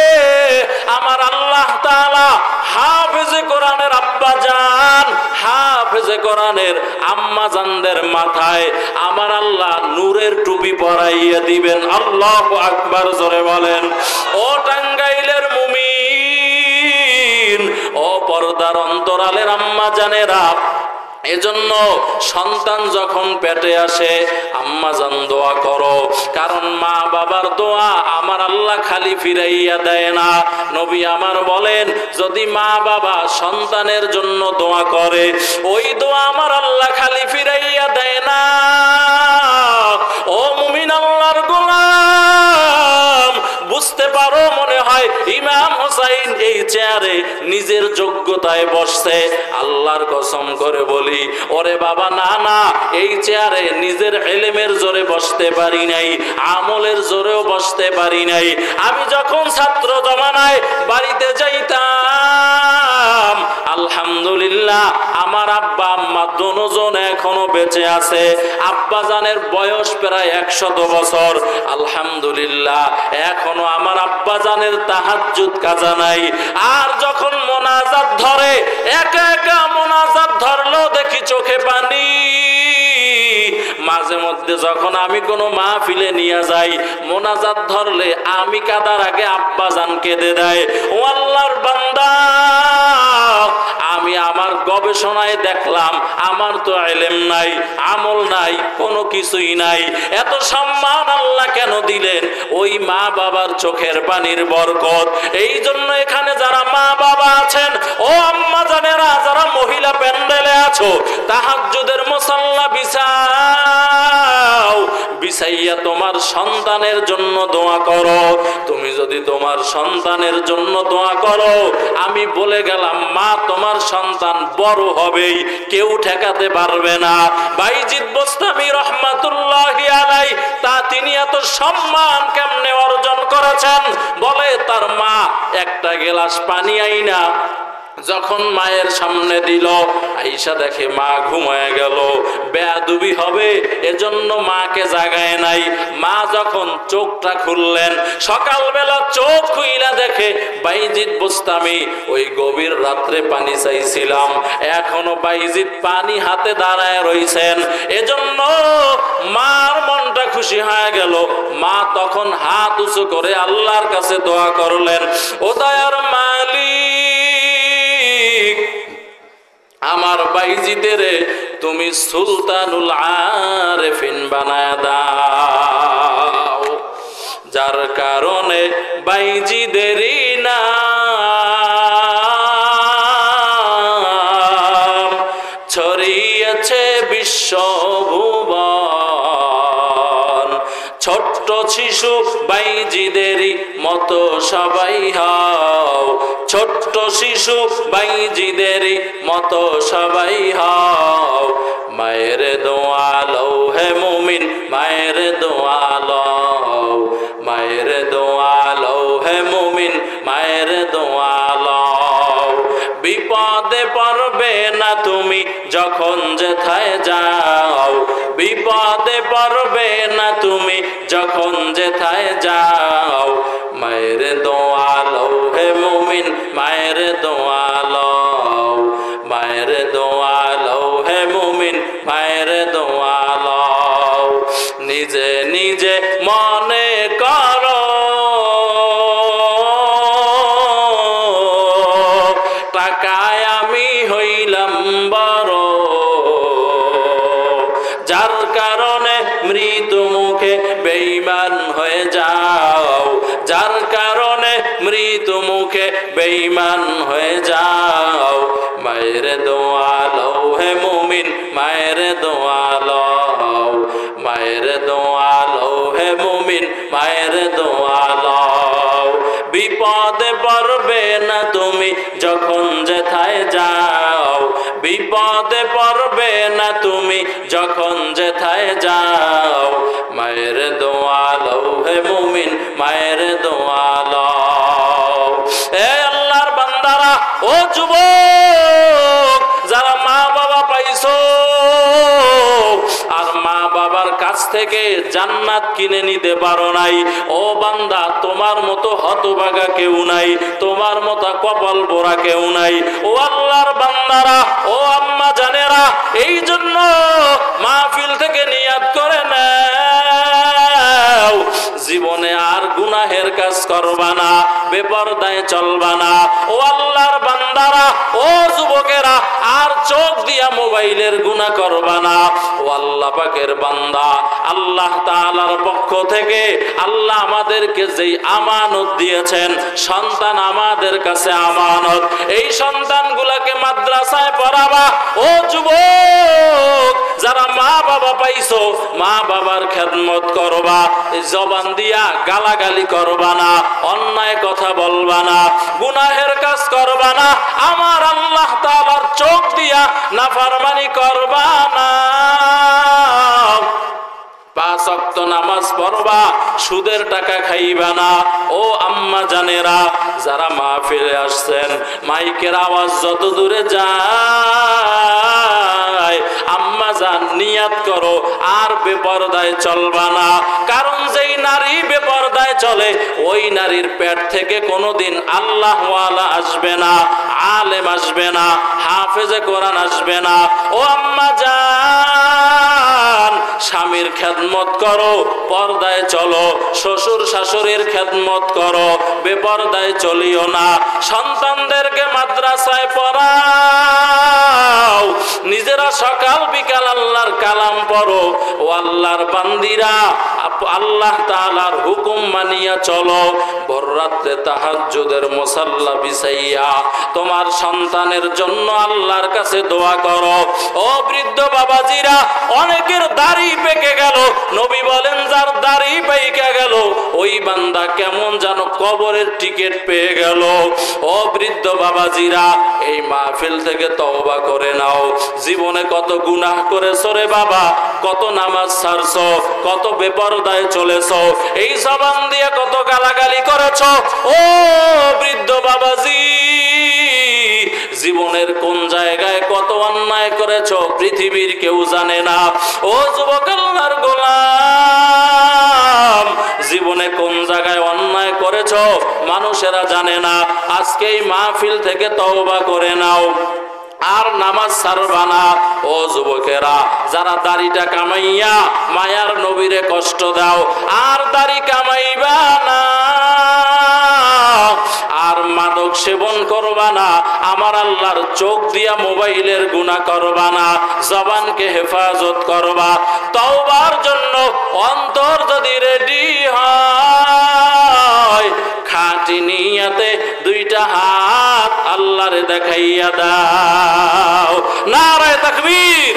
আমার আল্লাহ তাআলা হাফেজে কোরআনের আব্বা জান, হাফেজে কোরআনের আম্মা জানদের মাথায় আমার আল্লাহ নূরের টুপি পরাইয়া দিবেন। আল্লাহু আকবার, জোরে বলেন। ও টাঙ্গাইলের মুমিন, ও পর্দার অন্তরালের আম্মা জানেরা, এজন্য সন্তান যখন পেটে আসে আম্মা জান দোয়া করো, কারণ মা বাবার দোয়া আমার আল্লাহ খালি ফিরাইয়া দেয় না। নবী আমার বলেন, যদি মা বাবা সন্তানের জন্য দোয়া করে, ওই দোয়া আমার আল্লাহ খালি ফিরাইয়া দেয় না। ও মুমিন আল্লাহর গোলাম, বুঝতে পারো মনে হয় ইমাম হোসাইন এই চেয়ারে নিজের যোগ্যতায় বসছে। আল্লাহর কসম করে বলি, ওরে বাবা না না, এই চেয়ারে নিজের ইলমের জোরে বসতে পারি নাই, আমলের জোরেও বসতে পারি নাই। আমি যখন ছাত্র জমানায় বাড়িতে যাইতাম, আলহামদুলিল্লাহ আমার আব্বা আম্মা দুজন এখনো বেঁচে আছে। আব্বা জানের বয়স প্রায় 100 বছর, আলহামদুলিল্লাহ এখনো আমার আব্বা জানের তাহাজ্জুদ কাজা নাই। আর যখন মোনাজাত ধরে, একা একা মোনাজাত ধরলো দেখি চোখে পানি। মাঝে মধ্যে যখন আমি কোনো মাহফিলে নিয়ে যাই, মোনাজাত ধরলে আমি কাদার আগে আব্বা জান কেঁদে দেয়। ও আল্লাহর বান্দা, আমি আমার গবেষণায় দেখলাম আমার তো ইলম নাই, আমল নাই, কোনো কিছুই নাই। এত সম্মান আল্লাহ কেন দিলেন? ওই মা বাবার চোখের পানির বরকত। এই জন্য এখানে যারা মা বাবা আছেন, ও আম্মা জানেরা, যারা মহিলা প্যান্ডেলে আছো, তাহাজ্জুদের মুসাল্লা বিছাও, বিছাইয়া তোমার সন্তানের জন্য দোয়া করো। তুমি যদি তোমার সন্তানের জন্য দোয়া করো, আমি বলে গেলাম মা তোমার সন্তান বড় হবেই, কেউ ঠেকাতে পারবে না। বাইজিদ বোস্তামি রহমাতুল্লাহি আলাইহি, তা তিনি এত সম্মান কেমনে অর্জন করেছেন? বলে তার মা একটা গ্লাস পানি আইনা যখন মায়ের সামনে দিল, আইসা দেখে মা ঘুমায় গেল। বেয়াদবি হবে এজন্য মাকে জাগায় নাই। মা যখন চোখটা খুললেন, সকালবেলা চোখ খুইলা দেখে বাইজিদ বোস্তামি, ওই গভীর রাত্রে পানি চাইছিলাম, এখনো বাইজিদ পানি হাতে দাঁড়ায় রইছেন। এজন্য মার মনটা খুশি হয়ে গেল। মা তখন হাত উঁচু করে আল্লাহর কাছে দোয়া করলেন, ও দয়ার মালিক, আমার বাইজিদের তুমি সুলতানুল আরেফিন বানায় দাও, যার কারণে বাইজিদেরই নাম ছড়িয়েছে বিশ্বভুবন। ছোট্ট শিশু বাইজিদেরই মতো সবাই হও, ছোট্ট শিশু বাইজিদেরই মতো সবাই হও। মায়ের দোয়া লও হে মুমিন, মায়ের দোয়া লও, মায়ের দোয়া লও হে মুমিন, মায়ের দোয়া লও। বিপদে পড়বে না তুমি যখন যেথায় যাও, বিপদে পড়বে না তুমি যখন যেথায় যাও। মায়ের দোয়া লও হে মুমিন, মায়ের দোয়া লও, মায়ের দোয়া লও হে মুমিন, মায়ের দোয়া লও। নিজে নিজে শুনে মৃত্যু মুখে বেঈমান হয়ে যাও। মায়ের দোয়া লও হে মুমিন, মায়ের দোয়া লও, মায়ের দোয়া লও হে মুমিন, মায়ের দোয়া লও। বিপদে পড়বে না তুমি যখন যেথায় যাও, বিপদে পড়বে না তুমি যখন যেথায় যাও। মায়ের দোয়া লও হে মুমিন, মায়ের দোয়া লও। এ আল্লাহর বান্দারা, ও যুবক যারা মা বাবা পাইছো আর মা বাবার কাছ থেকে জান্নাত কিনে নিতে পারো নাই, ও বান্দা তোমার মতো হতভাগা কেউ নাই, তোমার মতো কপাল পোড়া কেউ নাই। ও আল্লাহর বান্দারা, ও আম্মা জানেরা, এই জন্য মাহফিল থেকে নিয়াত করে নাও, জীবনে আর গুনাহের কাজ করবা না, বেপরদায় চলবা না। ও আল্লাহর বান্দারা, ও যুবকেরা, আর চোখ দিয়া মোবাইলের গুনাহ করবা না। ও আল্লাহ পাকের বান্দা, আল্লাহ তাআলার পক্ষ থেকে আল্লাহ আমাদেরকে যেই আমানত দিয়েছেন, সন্তান আমাদের কাছে আমানত, এই সন্তানগুলোকে মাদ্রাসায় পড়াবা। ও যুবক যারা মা বাবা পাইছো, মা বাবার খেদমত করবা, জবান দিয়া গালাগালি করবা না, অন্যায় কথা বলবা না, গুনাহের কাজ করবা না, আমার আল্লাহ তাআলার চোখ দিয়া নাফরমানি করবা না। 5 ওয়াক্ত নামাজ পড়বা, সুদের টাকা খাইবা না। ও আম্মা জানেরা, যারা মাহফিলে আসছেন, মাইকের আওয়াজ যত দূরে যায়, আম্মা জান নিয়াত করো আর বেপরদায় চলবা না। কারণ যেই নারী বেপরদায় চলে, ওই নারীর পেট থেকে কোনোদিন আল্লাহওয়ালা আসবে না, আলেম আসবে না, হাফেজে কোরআন আসবে না। ও আম্মা জান, স্বামীর খেদমত করো, পর্দায় চলো, শ্বশুর শাশুড়ির খেদমত করো, বেপরদায় চলিও না। সন্তানদেরকে মাদ্রাসায় পড়াও, নিজেরা সকাল বিকাল আল্লাহর কালাম পড়ো। ও আল্লাহর বান্দিরা, আল্লাহ তাআলার হুকুম মানিয়া চলো। ভোর রাতে তাহাজ্জুদের মুসাল্লা বিছাইয়া তোমার সন্তানের জন্য আল্লাহর কাছে দোয়া করো। ও বৃদ্ধ বাবাজিরা, অনেকের দাড়ি পেকে গেল, নবী বলেন যার দাড়ি পেকে গেল ওই বান্দা কেমন যেন কবরের টিকিট পেয়ে গেল। ও বৃদ্ধ বাবাজিরা, এই মাহফিল থেকে তওবা করে নাও। জীবনে কত গুনাহ করেছো রে বাবা, কত নামাজ ছাড়ছো, কত বেপরদায় চলেছো, এই জবান দিয়ে কত গালাগালি করেছো। ও বৃদ্ধ বাবাজি, জীবনের কোন জায়গায় কত অন্যায় করেছো পৃথিবীর কেউ জানে না। ও যুবক আল্লাহর গোলাম, জীবনে কোন জায়গায় অন্যায় করেছো মানুষেরা জানে না। আজকে এই মাহফিল থেকে তওবা করে নাও, আর নামাজ ছাড়বা না। ও যুবকেরা, যারা দাড়িটা কামাইয়া মায়ার নবীরে কষ্ট দাও, আর দাড়ি কামাইবা না, আর মাদক সেবন করবা না, আমার আল্লাহর চোখ দিয়া মোবাইলের গুনাহ করবা না, জবানকে হেফাজত করবা। তওবার জন্য অন্তর যদি রেডি হয়, খাঁটি নিয়াতে দুইটা হাত আল্লাহরে দেখাইয়া দাও। নারায়ে তাকবীর।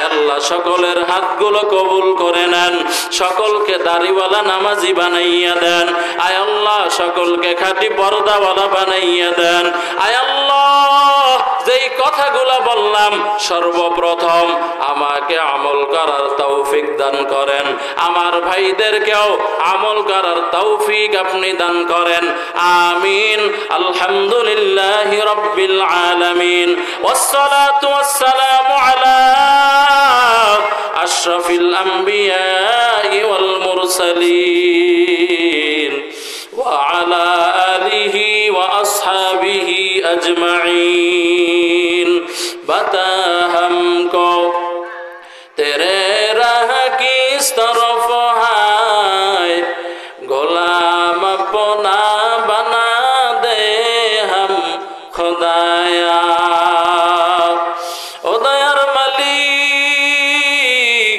আল্লাহ সকলের হাতগুলো কবুল করে নেন, সকলকে দাড়িওয়ালা নামাজি বানাইয়া দেন। আয় আল্লাহ সকলকে খাঁটি পর্দাওয়ালা বানাইয়া দেন। আয় আল্লাহ, যেই কথাগুলো বললাম সর্বপ্রথম আমাকে আমল করার তৌফিক দান করেন, আমার ভাইদেরকেও আমল করার তৌফিক আপনি দান করেন। আমিন। আলহামদুলিল্লাহি রাব্বিল আলামিন, ওয়াসসালাতু ওয়াসসালামু আলা আশরাফিল আমবিয়াই ওয়াল মুরসালিন ওয়া আলা আলিহি ওয়া আসহাবিহি আজমাইন। বাতা হামকো তেরে রাহ কিস তরফ হায়, গোলাম আপনা বানা দে হাম খুদায়া। ও দয়ার মালিক,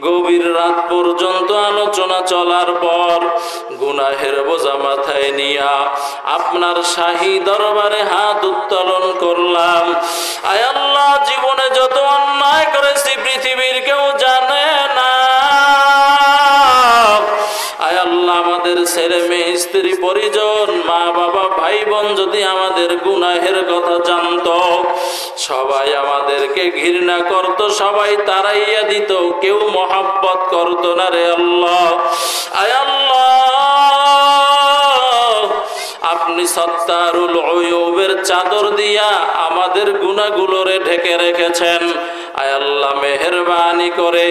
গভীর রাত পর্যন্ত আলোচনা চলার পর গুনাহের বোঝা মাথায় নিয়া আপনার শাহী দরবারে হাত উত্তোলন করলাম। আয় আল্লাহ, জীবনে যত অন্যায় করেছি পৃথিবীর কেউ জানে না। আয় আল্লাহ, আমাদের ছেলে মেয়ে, স্ত্রী, পরিজন, মা বাবা, ভাই বোন যদি আমাদের গুনাহের কথা জানতো, সবাই আমাদেরকে ঘৃণা করত, সবাই তাড়াইয়া দিত, কেউ মহব্বত করত না রে আল্লাহ। আয় আল্লাহ, আপনি সত্তারুল উয়ুবের চাদর দিয়া আমাদের গুনাহগুলোরে ঢেকে রেখেছেন। আয় আল্লাহ, মেহেরবানি করে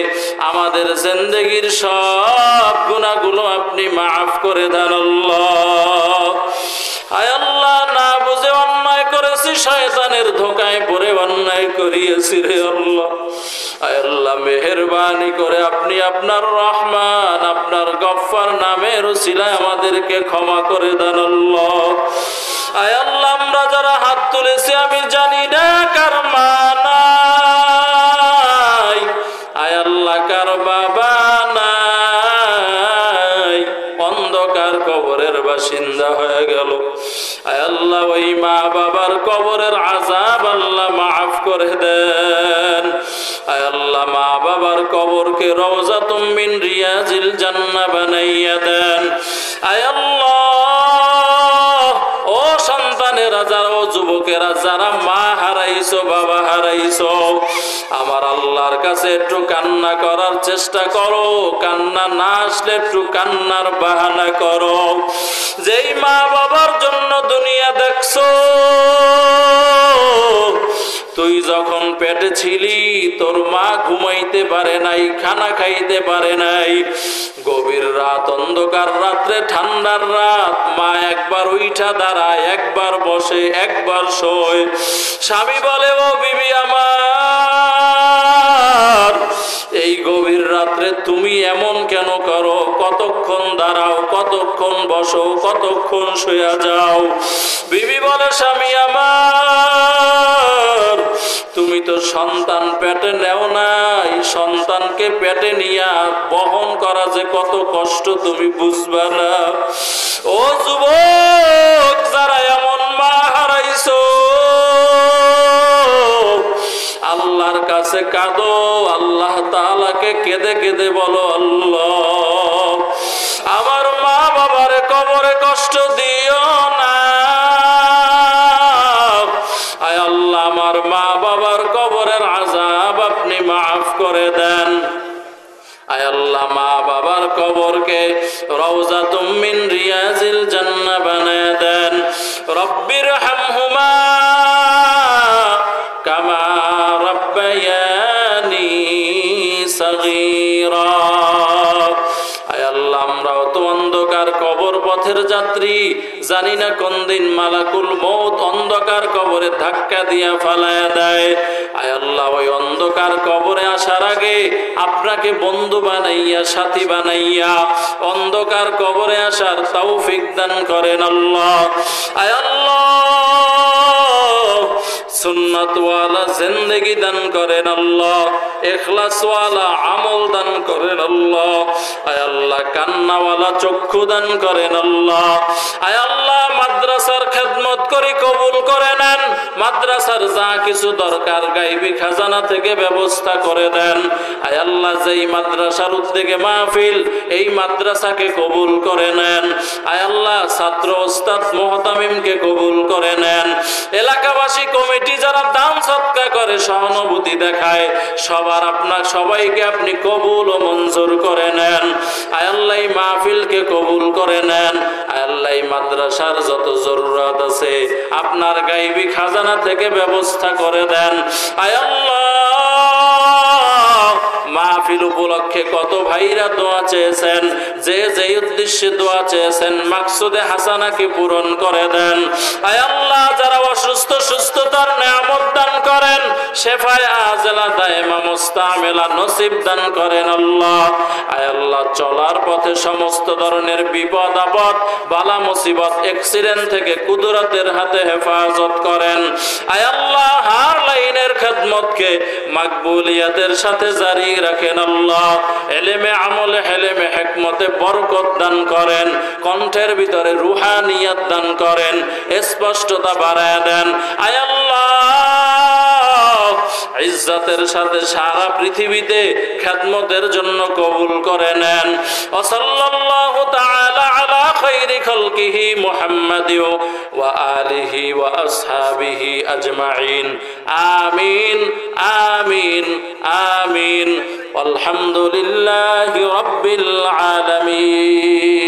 আমাদের জিন্দেগীর সব গুনাহগুলো আপনি মাফ করে দেন আল্লাহ। আয় আল্লাহ, না বুঝে অন্যায় করেছি, শয়তানের ধোঁকায় পড়ে অন্যায় করিয়েছি রে আল্লাহ। আয় আল্লাহ, মেহেরবানি করে আপনি আপনার রহমান, আপনার গফফার নামের উসিলায় আমাদেরকে ক্ষমা করে দেন আল্লাহ। আয় আল্লাহ, আমরা যারা হাত তুলেছি আমি জানি না কার মা নাই, আয় আল্লাহ কার বাবা নাই, অন্ধকার কবরের বাসিন্দা হয়ে গেল। আয় আল্লাহ, ওই মা বাবার কবরের আযাব আল্লাহ মাফ করে দেন। আয় আল্লাহ, মা বাবার কবরকে রওজাতুম মিন রিয়াজিল জান্নাহ বানাইয়া দেন। আয় আল্লাহ, ও সন্তানেরা, যারা, ও যুবকেরা যারা মা হারাইছো, বাবা হারাইছো, আমার আল্লাহর কাছে একটু কান্না করার চেষ্টা করো। কান্না না আসলে একটু কান্নার বাহানা করো। যেই মা বাবার জন্য দুনিয়া দেখছো, তুই যখন পেটে ছিলি তোর মা ঘুমাইতে পারে নাই, খানা খাইতে পারে নাই। গভীর রাত, অন্ধকার রাত্রে, ঠান্ডার রাত, মা একবার উইঠা দাঁড়ায়, একবার বসে, একবার শোয়। স্বামী বলে, ও বিবি আমার, এই গভীর রাত্রে তুমি এমন কেন করো? কতক্ষণ দাঁড়াও, কতক্ষণ বসো, কতক্ষণ শুয়ে যাও? বিবি বলে, স্বামী আমার, তুমি তো সন্তান পেটে নেও নাই, সন্তানকে পেটে নিয়া বহন করা যে কত কষ্ট তুমি বুঝবা না। ও যুবক, যারা এমন মা হারাইছো, আল্লাহর কাছে কাঁদো, আল্লাহ তাআলাকে কেঁদে কেঁদে বলো, আল্লাহ আমার মা বাবারে কবরে কষ্ট দিও না। আয় আল্লাহ, আমার মা বাবার কবরের আযাব আপনি মাফ করে দেন। আয় আল্লাহ, মা বাবার কবরকে রওজাতুম মিন রিয়াজিল জান্নাহ বানায় দেন। রব্বির হামহুমা কামা রাব্বায়ানি সাগীরা। আয় আল্লাহ, আমরাও তো অন্ধকার কবর পথের যাত্রী, জানি না কোন দিন মালাকুল মউত অন্ধকার কবরে ধাক্কা দিয়া ফালায়া দেয়। আয় আল্লাহ, ওই অন্ধকার কবরে আসার আগে আপনাকে বন্ধু বানাইয়া, সাথী বানাইয়া অন্ধকার কবরে আসার তৌফিক দান করেন আল্লাহ। আয় আল্লাহ, সুন্নাতওয়ালা জিন্দেগি দান করেন আল্লাহ, ইখলাসওয়ালা আমল দান করেন আল্লাহ। আয় আল্লাহ, কান্নাওয়ালা চক্ষু দান করেন আল্লাহ। আয় আল্লাহ, মাদ্রাসার খেদমত করে কবুল করে নেন। মাদ্রাসার যা কিছু দরকার গায়বী খাজানা থেকে ব্যবস্থা করে দেন। আয় আল্লাহ, যেই মাদ্রাসার উদ্যোগে মাহফিল, এই মাদ্রাসাকে কবুল করে নেন। আয় আল্লাহ, ছাত্র ওস্তাদ মুহতামিমকে কবুল করে নেন। এলাকাবাসী কমিটি যারা দান সদকা করে, সহানুভূতি দেখায়, সবার আপনার সবাইকে আপনি কবুল ও মঞ্জুর করে নেন। আয় আল্লাহ, এই মাহফিলকে কবুল করে নেন। আয় আল্লাহ, এই মাদ্রাসার যত জরুরত আছে আপনার গায়বী খাজানা থেকে ব্যবস্থা করে দেন। আয় আল্লাহ, মাহফিল উপলক্ষে কত ভাইরা দোয়া চেয়েছেন, যে যে উদ্দেশ্যে দোয়া চেয়েছেন মাকসুদে হাসানাকে পূরণ করে দেন। আয় আল্লাহ, যারা অসুস্থ সুস্থতার নিয়ামত দান করেন, শেফায়ে আজেলা দায়েমা মুস্তামেলা নসিব দান করেন আল্লাহ। আয় আল্লাহ, চলার পথে সমস্ত ধরনের বিপদ আপদ, বালা মুসিবত, অ্যাক্সিডেন্ট থেকে কুদরতের হাতে হেফাজত করেন। আয় আল্লাহ, হার লাইনের খেদমতকে মাকবুলিয়াতের সাথে জারি রাখেন আল্লাহ। ইলমে আমলে হেলেমে হিকমতে বরকত দান করেন, কণ্ঠের ভিতরে রুহানিয়ত দান করেন, স্পষ্টতা বাড়ায় দেন। আয় আল্লাহ, ইজ্জতের সাথে সারা পৃথিবীতে খেদমতের জন্য কবুল করে নেন। ওয়া সাল্লাল্লাহু তাআলা আলা খায়রি খালকিহি মুহাম্মাদ ওয়া আলিহি ওয়া আসহাবিহি আজমাইন। আমিন আমিন আমিন। আলহামদুলিল্লাহি রাব্বিল আলামিন।